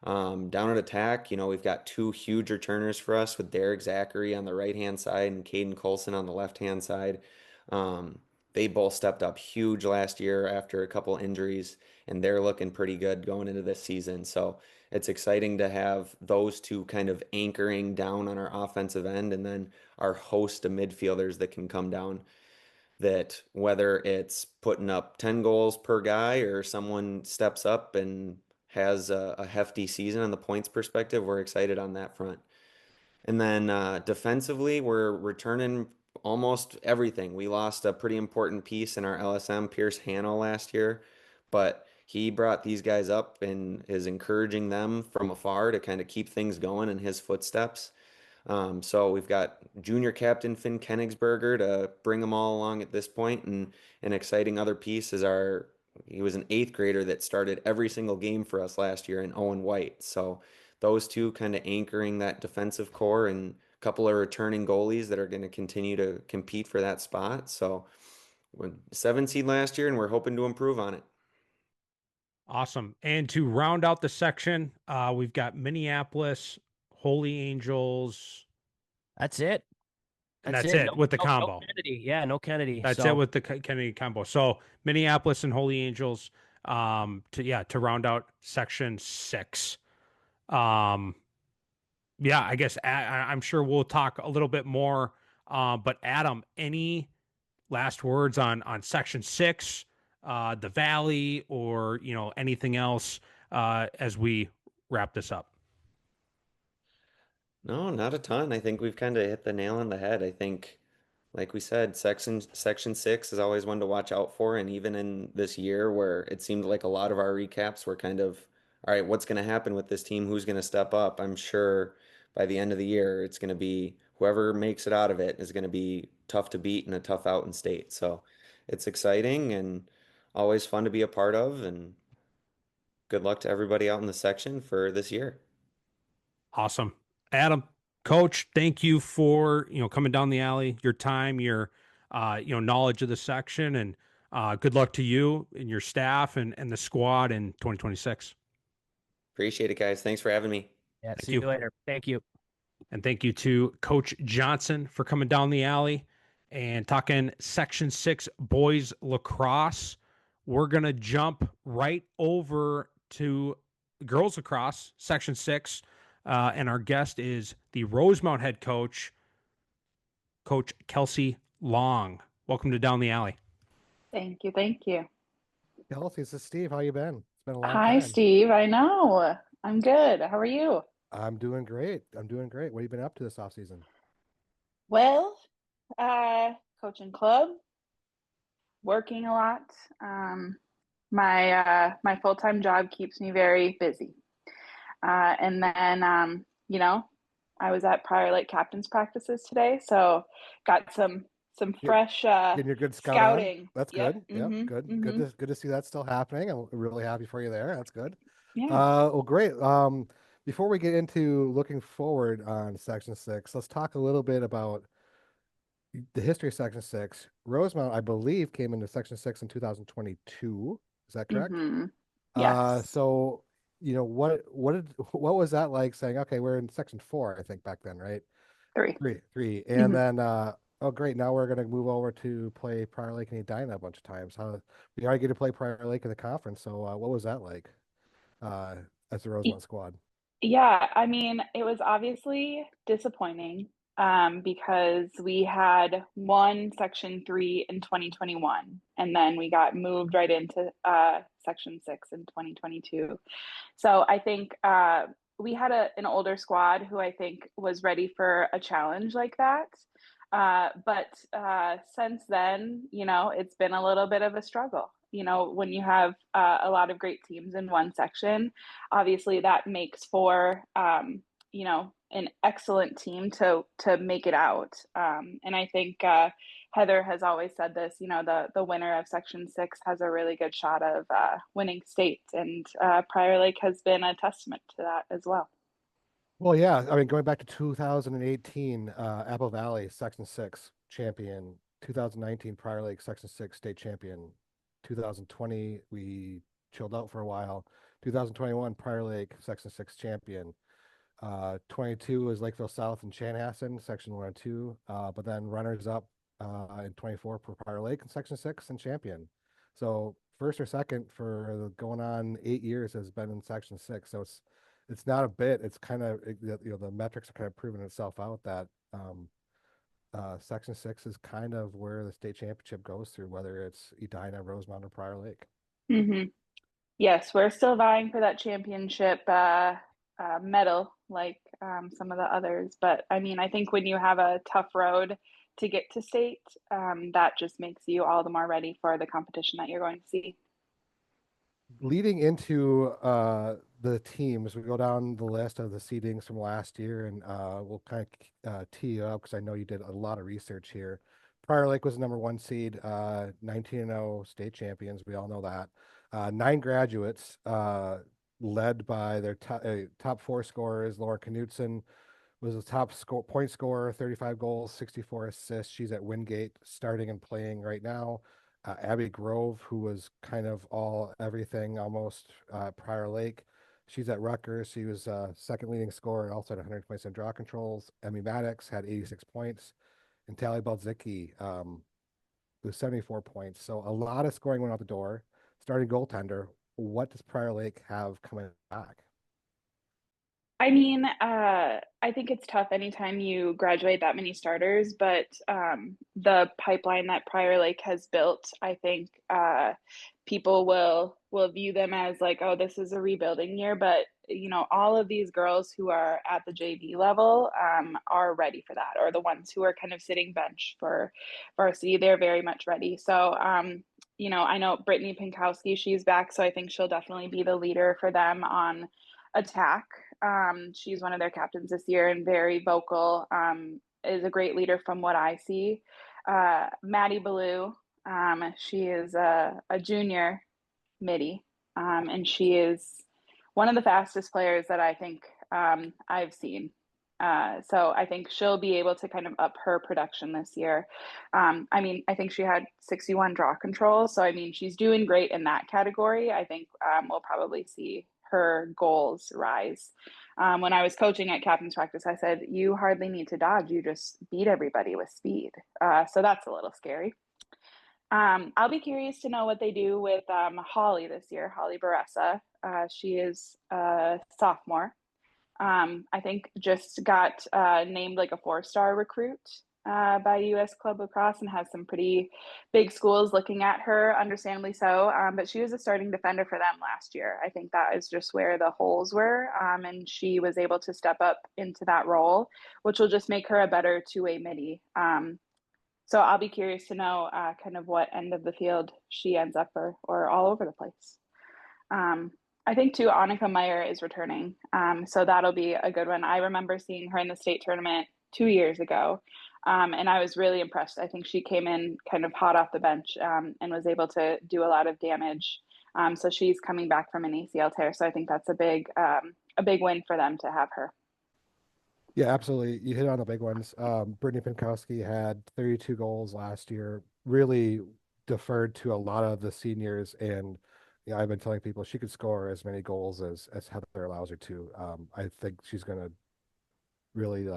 Down at attack, we've got 2 huge returners for us with Derek Zachary on the right-hand side and Caden Colson on the left-hand side. Um, they both stepped up huge last year after a couple injuries, and they're looking pretty good going into this season. So it's exciting to have those two kind of anchoring down on our offensive end, and then our host of midfielders that can come down. That whether it's putting up 10 goals per guy or someone steps up and has a hefty season on the points perspective, we're excited on that front. And then defensively, we're returning almost everything. We lost a pretty important piece in our LSM, Pierce Hanno, last year, but he brought these guys up and is encouraging them from afar to kind of keep things going in his footsteps. So we've got junior captain Finn Kenigsberger to bring them all along at this point, and an exciting other piece is he was an eighth grader that started every single game for us last year in Owen White. So those two kind of anchoring that defensive core and a couple of returning goalies that are going to continue to compete for that spot. So we're 7 seed last year, and we're hoping to improve on it. Awesome. And to round out the section, we've got Minneapolis, Holy Angels. That's it. And that's it with the combo. No Kennedy. Yeah, no Kennedy. That's it with the Kennedy combo. So Minneapolis and Holy Angels to round out section 6. I guess I'm sure we'll talk a little bit more. But Adam, any last words on section 6, the Valley, or anything else as we wrap this up? No, not a ton. I think we've kind of hit the nail on the head. I think, like we said, section 6 is always one to watch out for. And even in this year where it seemed like a lot of our recaps were kind of, all right, what's going to happen with this team? Who's going to step up? I'm sure by the end of the year, it's going to be whoever makes it out of it is going to be tough to beat and a tough out in state. So it's exciting and always fun to be a part of. And good luck to everybody out in the section for this year. Awesome. Adam, Coach, thank you for, coming down the alley, your time, your, knowledge of the section, and good luck to you and your staff and the squad in 2026. Appreciate it, guys. Thanks for having me. Yeah, Thank see you. you later. Thank you. And thank you to Coach Johnson for coming down the alley and talking Section 6 boys lacrosse. We're going to jump right over to girls lacrosse, Section 6. And our guest is the Rosemount head coach, Coach Kelsey Long. Welcome to Down the Alley. Thank you. Thank you. Kelsey, this is Steve. How you been? It's been a long Hi, time. Steve. I know. I'm good. How are you? I'm doing great. What have you been up to this off season? Well, coaching club, working a lot. My full-time job keeps me very busy. And then I was at Prior Lake captains practices today, so got some fresh Getting your good scouting. On. That's Yep. good. Yep, Mhm. good. Mhm. Good to see that still happening. I'm really happy for you there. That's good. Yeah. Well, great. Before we get into looking forward on Section 6, let's talk a little bit about the history of Section 6. Rosemount, I believe, came into Section 6 in 2022. Is that correct? Yes. So, what was that like saying, okay, we're in Section 4, I think back then, right? 3. Three. And then oh great, now we're gonna move over to play Prior Lake and Edina a bunch of times. We already get to play Prior Lake in the conference, so what was that like as the Rosemount squad? Yeah, I mean, it was obviously disappointing because we had won Section 3 in 2021, and then we got moved right into Section 6 in 2022. So I think we had an older squad who I think was ready for a challenge like that. But since then, it's been a little bit of a struggle. When you have a lot of great teams in one section, obviously that makes for an excellent team to make it out. And I think Heather has always said this. The winner of Section 6 has a really good shot of winning state, and Prior Lake has been a testament to that as well. Well, yeah, I mean, going back to 2018, Apple Valley Section 6 champion, 2019 Prior Lake Section 6 state champion, 2020 we chilled out for a while, 2021 Prior Lake Section 6 champion, 22 was Lakeville South and Chanhassen Section 1 and 2, but then runners up in 24 for Prior Lake in Section 6 and champion. So first or second for going on 8 years has been in Section 6. So it's not a bit. It's kind of, the metrics are kind of proving itself out that Section 6 is kind of where the state championship goes through, whether it's Edina, Rosemount, or Prior Lake. Mm-hmm. Yes, we're still vying for that championship medal, like some of the others. But I mean, I think when you have a tough road to get to state, that just makes you all the more ready for the competition that you're going to see. Leading into the teams, we go down the list of the seedings from last year, and we'll kind of tee you up because I know you did a lot of research here. Prior Lake was the number 1 seed, 19-0 state champions. We all know that. 9 graduates, led by their top 4 scorers. Laura Knutson was the top point scorer, 35 goals, 64 assists. She's at Wingate, starting and playing right now. Abby Grove, who was kind of all everything almost Prior Lake. She's at Rutgers. She was second leading scorer and also had 127 draw controls. Emmy Maddox had 86 points. And Tally Balzicki with 74 points. So a lot of scoring went out the door. Starting goaltender, what does Prior Lake have coming back? I mean, I think it's tough anytime you graduate that many starters, but the pipeline that Prior Lake has built, I think people will view them as like, oh, this is a rebuilding year. But you know, all of these girls who are at the JV level are ready for that, or the ones who are kind of sitting bench for varsity, they're very much ready. So, you know, I know Brittany Pinkowski, she's back, so I think she'll definitely be the leader for them on attack. She's one of their captains this year and very vocal, is a great leader from what I see. Maddie Ballou, she is a junior midi, and she is one of the fastest players that I think I've seen. So I think she'll be able to kind of up her production this year. I mean, I think she had 61 draw control. So, I mean, she's doing great in that category. I think we'll probably see her goals rise. When I was coaching at captain's practice, I said, you hardly need to dodge. You just beat everybody with speed. So that's a little scary. I'll be curious to know what they do with Holly this year, Holly Baressa. She is a sophomore. I think just got named like a 4-star recruit by US Club Lacrosse and has some pretty big schools looking at her, understandably so. But she was a starting defender for them last year. I think that is just where the holes were. And she was able to step up into that role, which will just make her a better 2-way midi. So I'll be curious to know kind of what end of the field she ends up or all over the place. I think too, Annika Meyer is returning. So that'll be a good one. I remember seeing her in the state tournament 2 years ago. And I was really impressed. I think she came in kind of hot off the bench and was able to do a lot of damage. So she's coming back from an ACL tear. So I think that's a big win for them to have her. Yeah, absolutely. You hit on the big ones. Brittany Pinkowski had 32 goals last year, really deferred to a lot of the seniors. And I've been telling people she could score as many goals as Heather allows her to. I think she's going to really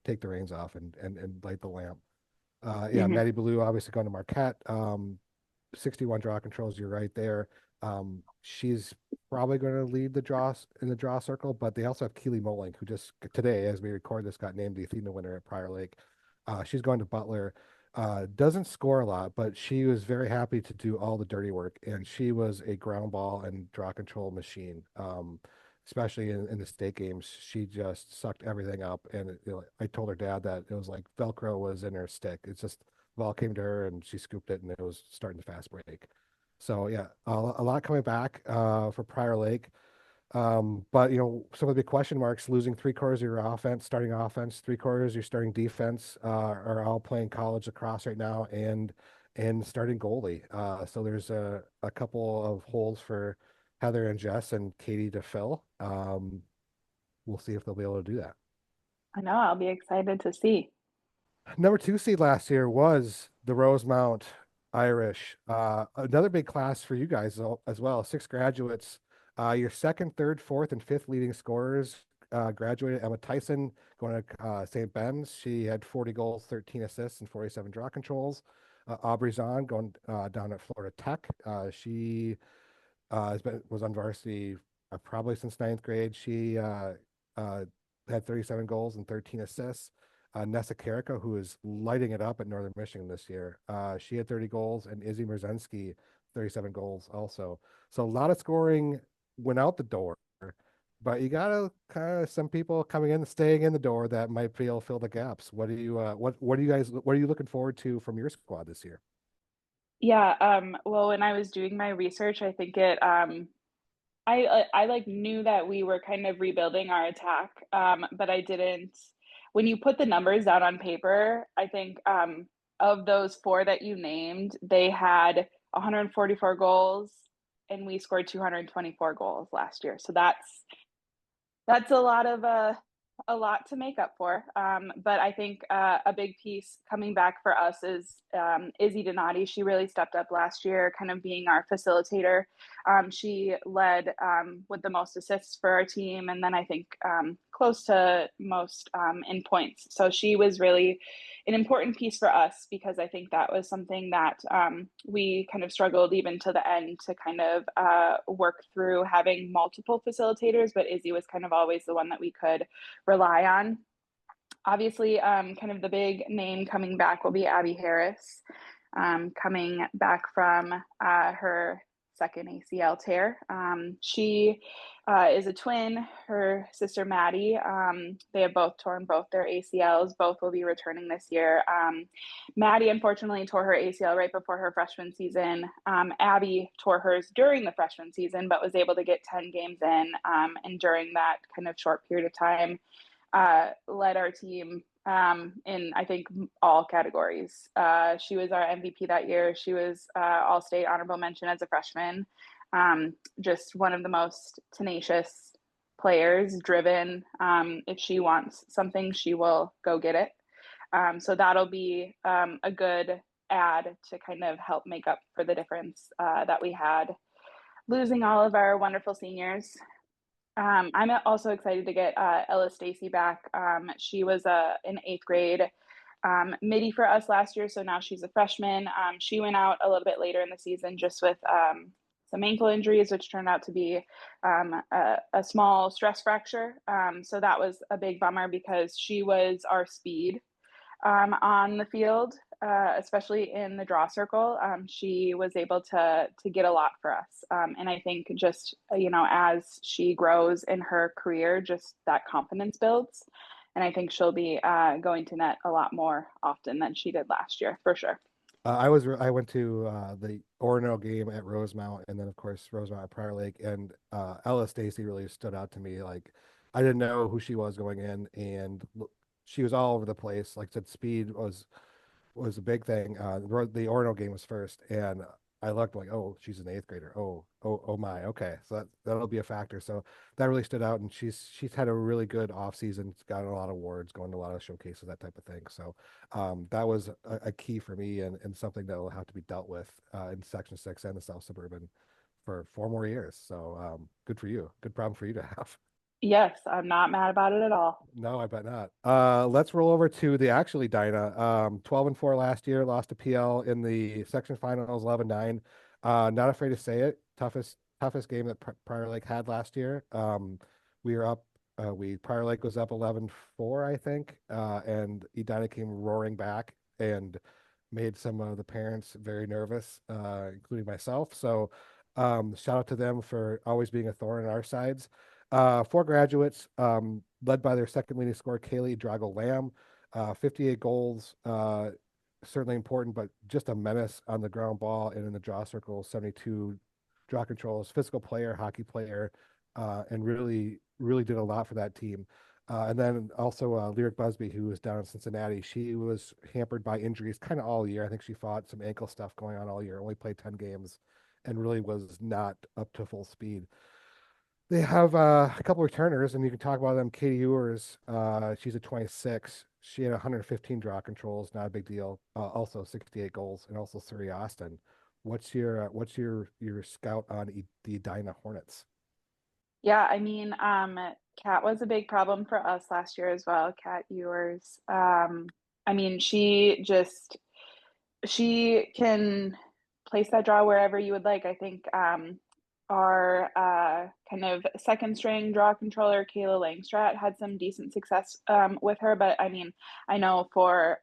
take the reins off and light the lamp. Yeah, Mhm. Maddie Ballou obviously going to Marquette. 61 draw controls, you're right there. She's probably going to lead the draw circle, but they also have Keely Moling, who just today, as we record this, got named the Athena winner at Prior Lake. She's going to Butler. Doesn't score a lot, but she was very happy to do all the dirty work, and she was a ground ball and draw control machine. Especially in the state games, she just sucked everything up. And I told her dad that it was like Velcro was in her stick. It's just the ball came to her and she scooped it, and it was starting to fast break. So yeah, a lot coming back for Prior Lake. But some of the big question marks: losing 3/4 of your offense, starting offense, 3/4 of your starting defense are all playing college lacrosse right now, and starting goalie. So there's a couple of holes for Heather and Jess and Katie to fill. We'll see if they'll be able to do that. I know, I'll be excited to see. Number 2 seed last year was the Rosemount Irish. Another big class for you guys as well. 6 graduates. Your second, third, fourth, and fifth leading scorers graduated. Emma Tyson going to St. Ben's. She had 40 goals, 13 assists, and 47 draw controls. Aubrey Zahn going down at Florida Tech. She was on varsity probably since ninth grade. She had 37 goals and 13 assists. Nessa Karika, who is lighting it up at Northern Michigan this year, she had 30 goals, and Izzy Merzensky, 37 goals also. So a lot of scoring went out the door, but you gotta kind of some people coming in, staying in the door that might be able to fill the gaps. What do you what do you guys what are you looking forward to from your squad this year? Yeah, well, when I was doing my research, I think I like knew that we were kind of rebuilding our attack, but I didn't. When you put the numbers down on paper, I think of those four that you named, they had 144 goals, and we scored 224 goals last year. So that's a lot to make up for. But I think a big piece coming back for us is Izzy Donati. She really stepped up last year, kind of being our facilitator. She led with the most assists for our team, and then I think close to most in points. So she was really an important piece for us because I think that was something that we kind of struggled even to the end to kind of work through having multiple facilitators, but Izzy was kind of always the one that we could rely on. Obviously, kind of the big name coming back will be Abby Harris, coming back from her second ACL tear. She is a twin. Her sister Maddie. They have both torn both their ACLs. Both will be returning this year. Maddie unfortunately tore her ACL right before her freshman season. Abby tore hers during the freshman season, but was able to get 10 games in. And during that kind of short period of time, led our team in, I think, all categories. She was our MVP that year. She was All-State honorable mention as a freshman. Just one of the most tenacious players, driven. If she wants something, she will go get it. So that'll be a good add to kind of help make up for the difference that we had losing all of our wonderful seniors. I'm also excited to get Ella Stacy back. She was in eighth grade midi for us last year, so now she's a freshman. She went out a little bit later in the season just with some ankle injuries, which turned out to be a small stress fracture. So that was a big bummer because she was our speed on the field, especially in the draw circle. She was able to get a lot for us, and I think just as she grows in her career, just that confidence builds, and I think she'll be going to net a lot more often than she did last year for sure. I went to the Orono game at Rosemount, and then of course Rosemount at Prior Lake, and Ella Stacy really stood out to me. Like I didn't know who she was going in, and she was all over the place. Like I said, speed was a big thing. The Orono game was first, and I looked like, oh, she's an eighth grader. Oh my, okay. So that'll be a factor. So that really stood out, and she's had a really good off season. Got a lot of awards, going to a lot of showcases, that type of thing. So that was a key for me, and something that will have to be dealt with in Section 6 and the South Suburban for 4 more years. So good for you. Good problem for you to have. Yes, I'm not mad about it at all. No, I bet not. Let's roll over to the actually Dinah. 12-4 last year, lost to PL in the section finals, 11-9. Not afraid to say it. Toughest game that Prior Lake had last year. We were up. Prior Lake was up 11-4, I think, and Edina came roaring back and made some of the parents very nervous, including myself. So, shout out to them for always being a thorn in our sides. Four graduates, led by their second leading scorer, Kaylee Drago Lamb, 58 goals, certainly important, but just a menace on the ground ball and in the draw circle, 72 draw controls, physical player, hockey player, and really, really did a lot for that team. And then also Lyric Busby, who was down in Cincinnati. She was hampered by injuries kind of all year. I think she fought some ankle stuff going on all year, only played 10 games, and really was not up to full speed. They have a couple returners, and you can talk about them. Katie Ewers, she's a 26. She had 115 draw controls, not a big deal. Also 68 goals, and also Surrey Austin. What's your scout on the Edina Hornets? Yeah, I mean, Kat was a big problem for us last year as well. Kat Ewers. I mean, she can place that draw wherever you would like. I think our kind of second string draw controller, Kayla Langstrat, had some decent success with her. But I mean, I know for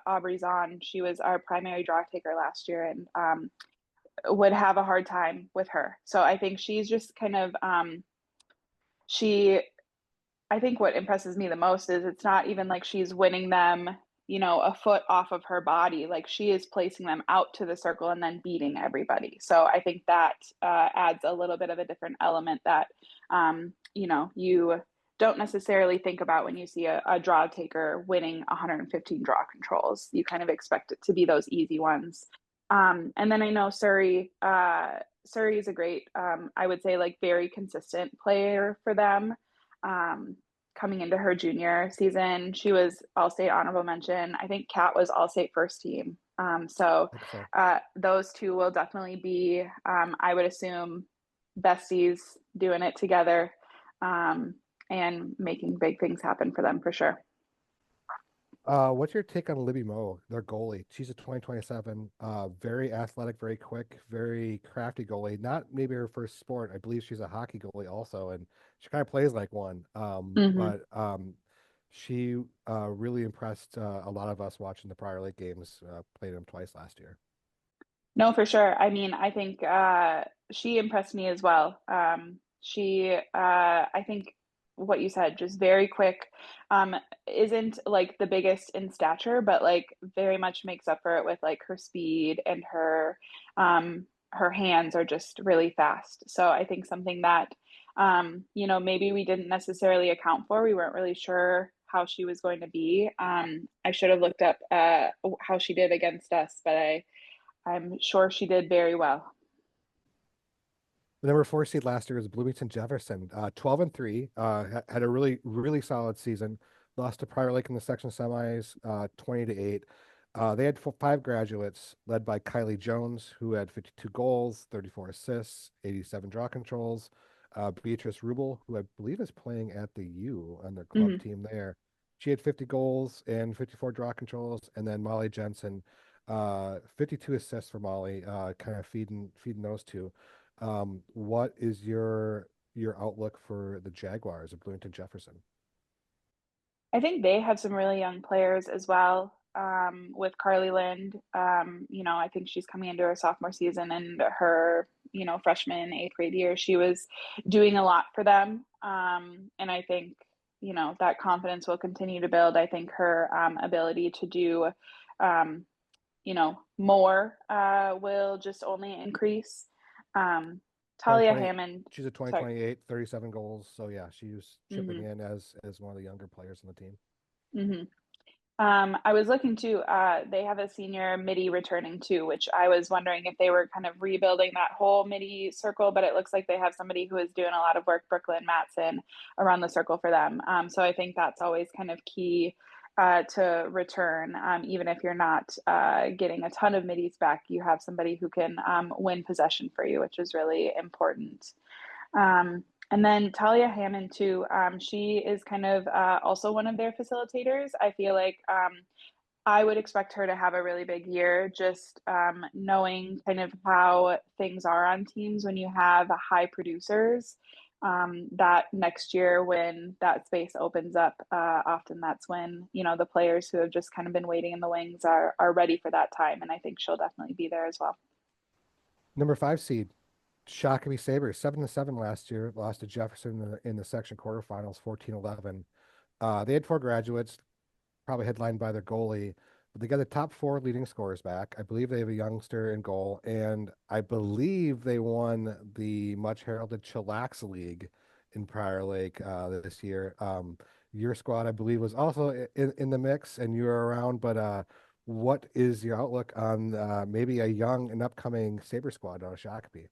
Aubrey Zahn, she was our primary draw taker last year and would have a hard time with her. So I think she's just kind of she I think what impresses me the most is it's not even like she's winning them, a foot off of her body. Like she is placing them out to the circle and then beating everybody. So I think that adds a little bit of a different element that, you don't necessarily think about when you see a draw taker winning 115 draw controls. You kind of expect it to be those easy ones. And then I know Surrey. Surrey is a great, I would say, like very consistent player for them. Um, Coming into her junior season, she was All-State honorable mention. I think Kat was All-State first team. So I think so. those two will definitely be, I would assume, besties doing it together and making big things happen for them for sure. What's your take on Libby Moe, their goalie? She's a 2027, very athletic, very quick, very crafty goalie. Not maybe her first sport. I believe she's a hockey goalie also, and she kind of plays like one. Mm-hmm. But she really impressed a lot of us watching the Prior Lake games. Played them twice last year. No, for sure. I mean, I think she impressed me as well. I think what you said, just very quick, isn't like the biggest in stature, but like very much makes up for it with like her speed and her hands are just really fast. So I think something that, maybe we didn't necessarily account for. We weren't really sure how she was going to be. I should have looked up how she did against us, but I'm sure she did very well. The number 4 seed last year was Bloomington Jefferson, 12-3. Had a really, really solid season. Lost to Prior Lake in the section semis, 20-8. They had 5 graduates led by Kylie Jones, who had 52 goals, 34 assists, 87 draw controls. Beatrice Rubel, who I believe is playing at the U on their club Mhm. team there. She had 50 goals and 54 draw controls. And then Molly Jensen, 52 assists for Molly, kind of feeding those two. What is your outlook for the Jaguars of Bloomington Jefferson? I think they have some really young players as well. With Carly Lind, I think she's coming into her sophomore season and her, freshman eighth grade year, she was doing a lot for them. And I think, that confidence will continue to build. I think her ability to do, um, more will just only increase. Um, Talia 2020, Hammond, she's a sorry. 2028, 37 goals. So yeah, she was chipping Mhm, in as one of the younger players on the team. mhm. I was looking to, they have a senior midi returning too, which I was wondering if they were kind of rebuilding that whole midi circle, but it looks like they have somebody who is doing a lot of work, Brooklyn Matson, around the circle for them. So I think that's always kind of key to return. Even if you're not getting a ton of middies back, you have somebody who can win possession for you, which is really important. And then Talia Hammond too. She is kind of also one of their facilitators. I feel like I would expect her to have a really big year, just knowing kind of how things are on teams when you have high producers. That next year, when that space opens up, often that's when the players who have just kind of been waiting in the wings are ready for that time, and I think she'll definitely be there as well. Number 5 seed, Shakopee Sabres, 7-7 last year. Lost to Jefferson in the section quarterfinals, 14-11. They had 4 graduates, probably headlined by their goalie. But they got the top 4 leading scorers back. I believe they have a youngster in goal, and I believe they won the much heralded Chillax League in Prior Lake this year. Your squad, I believe, was also in the mix, and you were around. But what is your outlook on maybe a young and upcoming Sabre squad out of Shakopee?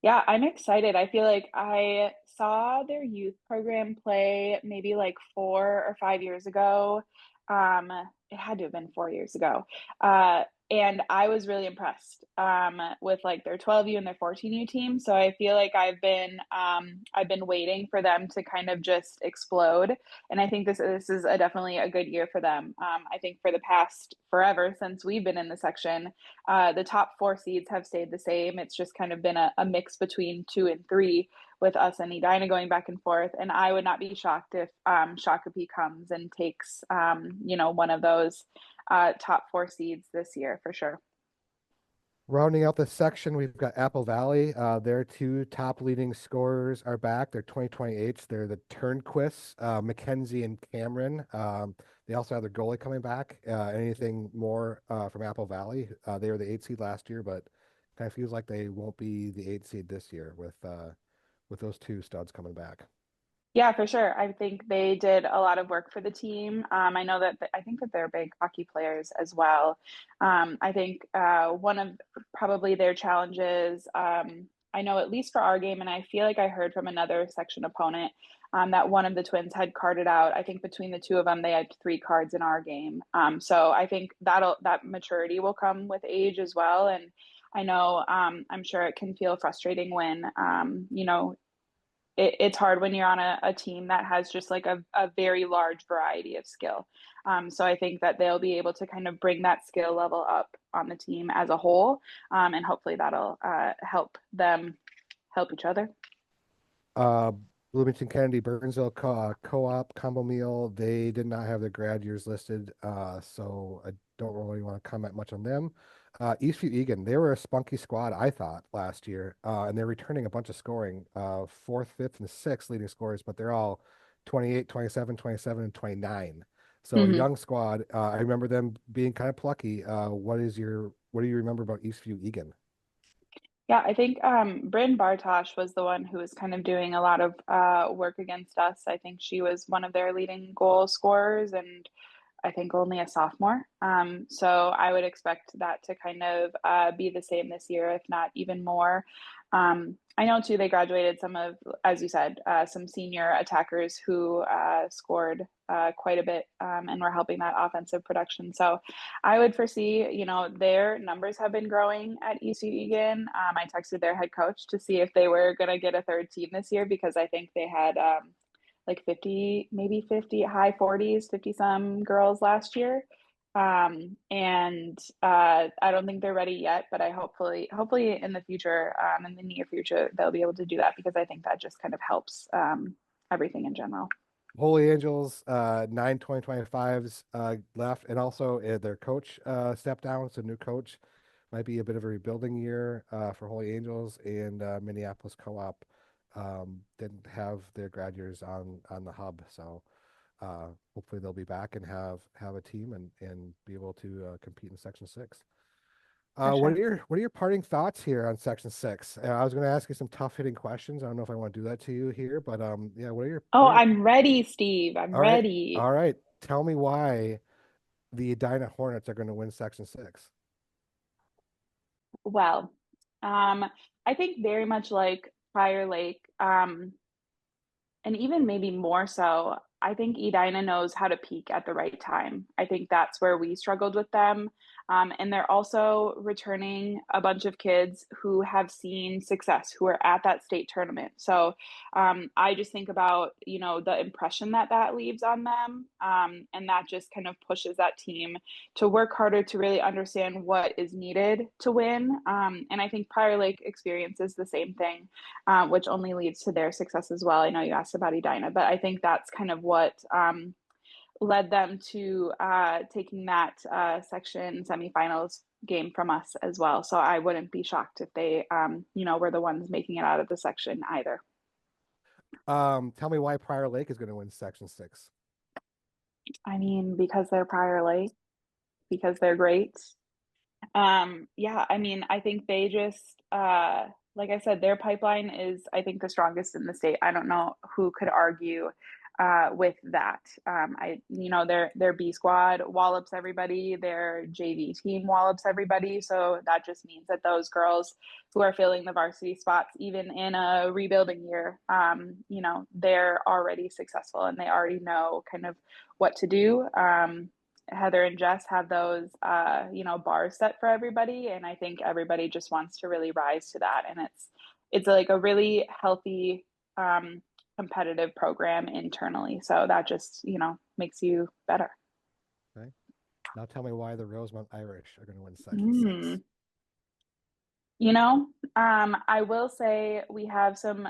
Yeah, I'm excited. I feel like I saw their youth program play maybe like 4 or 5 years ago. It had to have been 4 years ago. Uh, And I was really impressed with like their 12U and their 14U team. So I feel like I've been waiting for them to kind of just explode, and I think this is definitely a good year for them. I think for the past forever since we've been in the section, the top 4 seeds have stayed the same. It's just kind of been a mix between 2 and 3 with us and Edina going back and forth. And I would not be shocked if Shakopee comes and takes one of those top 4 seeds this year for sure. Rounding out the section, we've got Apple Valley. Their 2 top leading scorers are back. They're 2028s. They're the Turnquists, Mackenzie and Cameron. They also have their goalie coming back. Anything more from Apple Valley? They were the 8 seed last year, but kind of feels like they won't be the 8 seed this year with those 2 studs coming back. Yeah, for sure. I think they did a lot of work for the team. I know that I think that they're big hockey players as well. I think one of probably their challenges, I know at least for our game, and I feel like I heard from another section opponent that one of the twins had carded out. I think between the 2 of them, they had 3 cards in our game. So I think that maturity will come with age as well. And I know I'm sure it can feel frustrating when it's hard when you're on a team that has just like a very large variety of skill. So I think that they'll be able to kind of bring that skill level up on the team as a whole. And hopefully that'll help them help each other. Bloomington Kennedy Burnsville co-op combo meal. They did not have their grad years listed, so I don't really want to comment much on them. Eastview Egan, they were a spunky squad, I thought, last year, and they're returning a bunch of scoring, 4th, 5th, and 6th leading scorers, but they're all 28, 27, 27, and 29. So young squad. I remember them being kind of plucky. What do you remember about Eastview Egan? Yeah, I think Bryn Bartosh was the one who was kind of doing a lot of work against us. I think she was one of their leading goal scorers, and I think only a sophomore. So I would expect that to kind of be the same this year, if not even more. I know too, they graduated some of, as you said, some senior attackers who scored quite a bit and were helping that offensive production. So I would foresee, their numbers have been growing at ECU Egan. I texted their head coach to see if they were going to get a 3rd team this year, because I think they had like 50, maybe 50, high 40s, 50 some girls last year. And I don't think they're ready yet, but I hopefully in the future, in the near future, they'll be able to do that, because I think that just kind of helps everything in general. Holy Angels, 9 2025s left, and also their coach stepped down. So new coach, might be a bit of a rebuilding year for Holy Angels, and Minneapolis Co-op didn't have their grad years on the hub. So hopefully they'll be back and have a team and be able to compete in Section 6. What are your parting thoughts here on Section 6? I was going to ask you some tough hitting questions. I don't know if I want to do that to you here, but yeah, what are your? I'm ready, Steve. I'm All right. ready. All right. Tell me why the Edina Hornets are going to win Section 6. Well, I think very much like Prior Lake, and even maybe more so, I think Edina knows how to peak at the right time. I think that's where we struggled with them. And they're also returning a bunch of kids who have seen success, who are at that state tournament. So I just think about, the impression that leaves on them. And that just kind of pushes that team to work harder to really understand what is needed to win. And I think Prior Lake experiences the same thing, which only leads to their success as well. I know you asked about Edina, but I think that's kind of what led them to taking that section semifinals game from us as well. So I wouldn't be shocked if they, were the ones making it out of the section either. Tell me why Prior Lake is going to win Section 6. I mean, because they're Prior Lake, because they're great. Yeah, I mean, I think they just, like I said, their pipeline is, I think, the strongest in the state. I don't know who could argue with that. Their B squad wallops everybody, their JV team wallops everybody. So that just means that those girls who are filling the varsity spots, even in a rebuilding year, they're already successful and they already know kind of what to do. Heather and Jess have those, bars set for everybody, and I think everybody just wants to really rise to that. And it's like a really healthy, competitive program internally. So that just makes you better. Okay. Now tell me why the Rosemount Irish are going to win Section 6. I will say we have some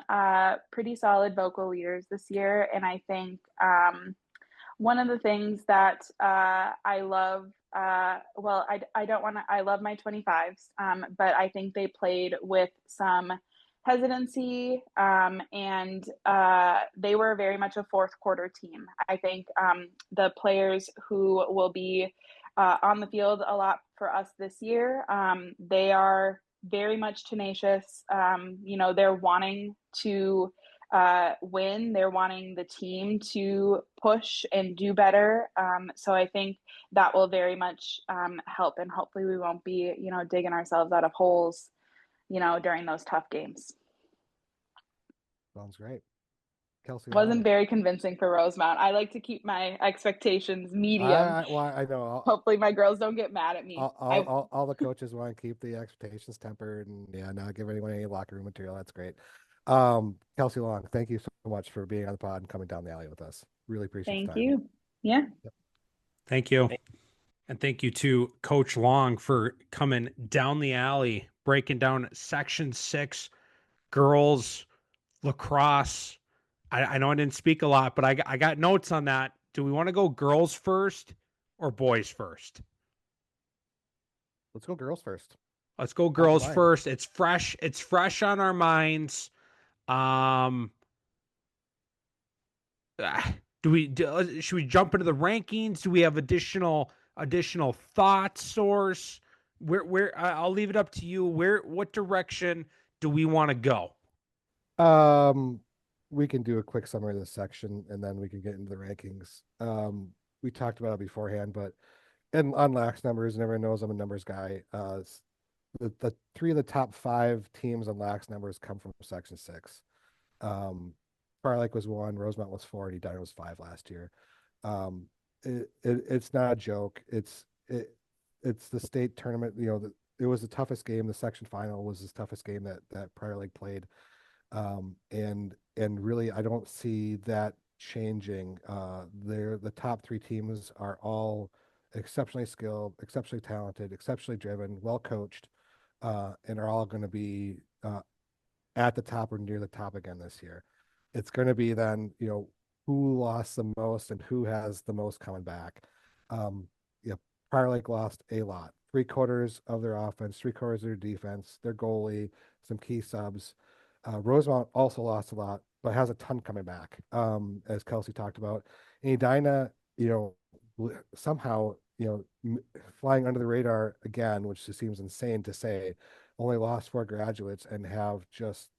pretty solid vocal leaders this year, and I think one of the things that I love, I don't want to, I love my 25s, but I think they played with some hesitancy, and they were very much a fourth quarter team. I think the players who will be on the field a lot for us this year, they are very much tenacious. They're wanting to win. They're wanting the team to push and do better. So I think that will very much help, and hopefully we won't be, digging ourselves out of holes, during those tough games. Sounds great. Kelsey Wasn't very convincing for Rosemount. I like to keep my expectations medium. I know. Hopefully my girls don't get mad at me. All the coaches want to keep the expectations tempered and not give anyone any locker room material. That's great. Kelsey Long, thank you so much for being on the pod and coming down the alley with us. Really appreciate Thank you. Yeah. Yep. Thank you. And thank you to Coach Long for coming down the alley, breaking down Section 6 girls lacrosse. I know I didn't speak a lot, but I got notes on that. Do we want to go girls first or boys first? Let's go girls first. Let's go girls first. It's fresh. It's fresh on our minds. Should we jump into the rankings? Do we have additional thoughts, source? Where I'll leave it up to you. What direction do we want to go? We can do a quick summary of this section and then we can get into the rankings. We talked about it beforehand, but on lax numbers, and everyone knows I'm a numbers guy. The 3 of the top 5 teams on lax numbers come from Section 6. Prior Lake was 1, Rosemount was 4, and Edina was 5 last year. It's not a joke. It's the state tournament. It was the toughest game. The section final was the toughest game that Prior Lake played. And really, I don't see that changing. The top 3 teams are all exceptionally skilled, exceptionally talented, exceptionally driven, well coached, and are all going to be at the top or near the top again this year. It's going to be then, who lost the most and who has the most coming back. Prior Lake lost a lot. 3/4 of their offense, 3/4 of their defense, their goalie, some key subs. Rosemount also lost a lot, but has a ton coming back, as Kelsey talked about. And Edina, somehow, flying under the radar again, which just seems insane to say, only lost 4 graduates and have just,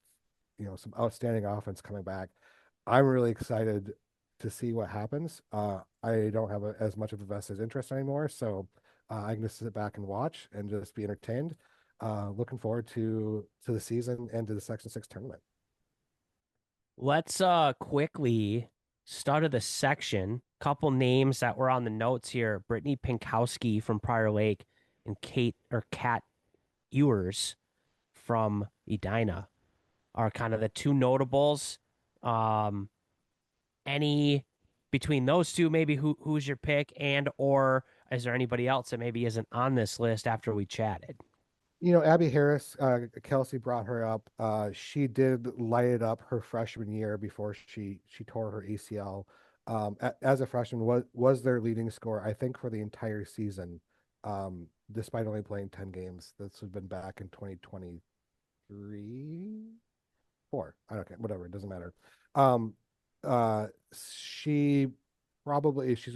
some outstanding offense coming back. I'm really excited to see what happens. I don't have as much of a vested interest anymore, so I can just sit back and watch and just be entertained. Looking forward to the season and to the Section 6 tournament. Let's quickly start of the section. Couple names that were on the notes here: Brittany Pinkowski from Prior Lake and Kat Ewers from Edina are kind of the 2 notables. Any between those 2, maybe who's your pick, and or is there anybody else that maybe isn't on this list after we chatted? Abby Harris, Kelsey brought her up. She did light it up her freshman year before she tore her ACL. As a freshman, was their leading scorer, I think, for the entire season, despite only playing 10 games. This has been back in 2023, 4. I don't care, whatever, it doesn't matter. She's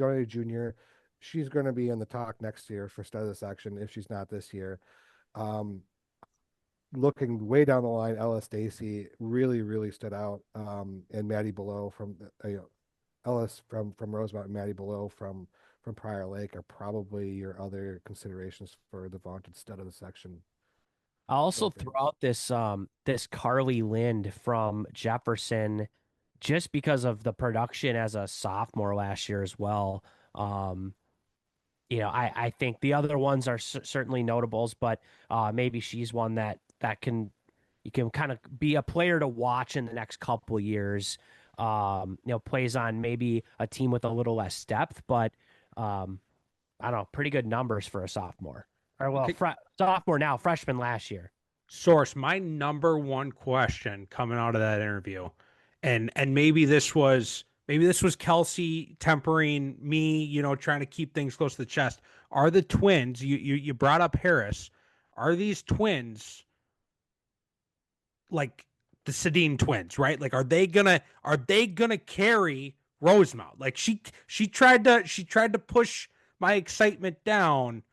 only a junior. She's going to be in the talk next year for start of the section if she's not this year. Looking way down the line, Ella Stacy really, really stood out. And Maddie Below from Ellis from Rosemount and Maddie Below from Prior Lake are probably your other considerations for the vaunted stud of the section. I'll also throw out this Carly Lind from Jefferson, just because of the production as a sophomore last year as well. I think the other ones are certainly notables, but maybe she's one that you can kind of be a player to watch in the next couple years. Plays on maybe a team with a little less depth, but I don't know, pretty good numbers for a sophomore. Or well, Okay. sophomore now, freshman last year. Source, my number one question coming out of that interview, and maybe this was Kelsey tempering me, trying to keep things close to the chest. Are the twins, you brought up Harris, are these twins like the Sedin twins, right? Like, are they gonna carry Rosemount? Like she tried to push my excitement down.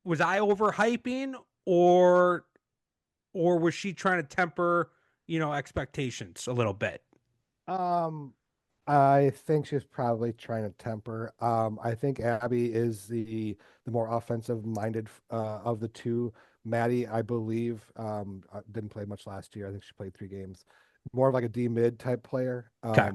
Was I overhyping, or was she trying to temper, expectations a little bit? Um, I think she's probably trying to temper. I think Abby is the more offensive minded of the two. Maddie, I believe, didn't play much last year. I think she played 3 games. More of like a D mid type player. Okay.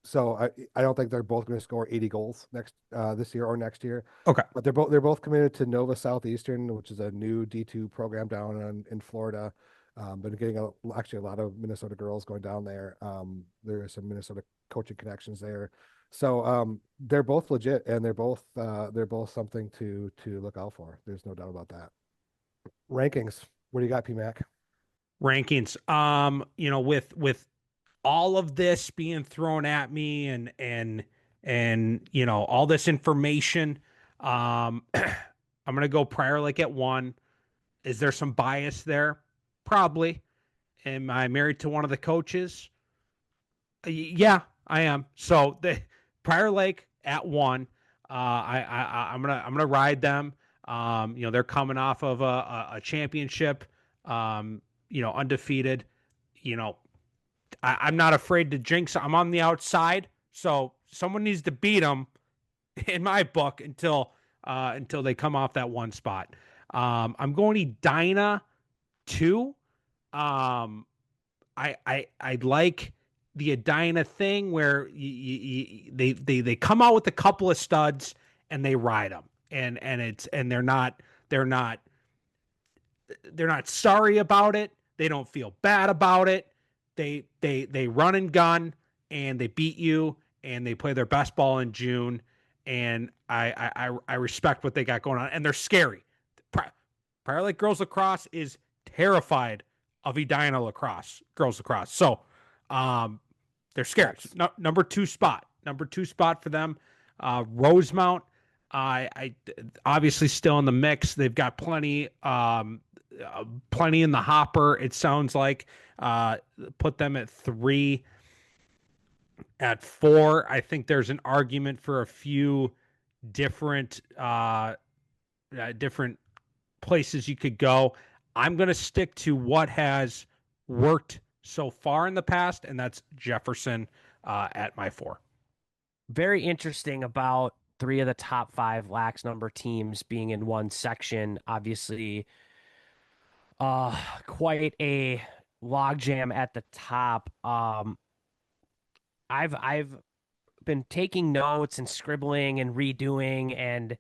So I don't think they're both going to score 80 goals this year or next year. Okay. But they're both committed to Nova Southeastern, which is a new D2 program down in Florida. Been getting actually a lot of Minnesota girls going down there. There are some Minnesota coaching connections there. So they're both legit, and they're both something to look out for. There's no doubt about that. Rankings. What do you got, PMAC? Rankings. With all of this being thrown at me, and all this information, I'm gonna go Prior Lake at 1. Is there some bias there? Probably. Am I married to one of the coaches? Yeah, I am. So the Prior Lake at 1. I'm gonna ride them. They're coming off of a championship. Undefeated. You know, I'm not afraid to jinx. I'm on the outside, so someone needs to beat them in my book until they come off that one spot. I'm going Edina 2. I like the Edina thing where they come out with a couple of studs and they ride them, and they're not sorry about it. They don't feel bad about it. They run and gun and they beat you and they play their best ball in June. And I respect what they got going on, and they're scary. Prior Lake girls lacrosse is terrified of Edina girls lacrosse. So they're scary. No, number two spot for them. Rosemount, I obviously still in the mix. They've got plenty in the hopper. It sounds like put them at 3. At 4, I think there's an argument for a few different different places you could go. I'm going to stick to what has worked so far in the past, and that's Jefferson at my 4. Very interesting about 3 of the top 5 lax number teams being in one section. Obviously, quite a logjam at the top. I've been taking notes and scribbling and redoing, and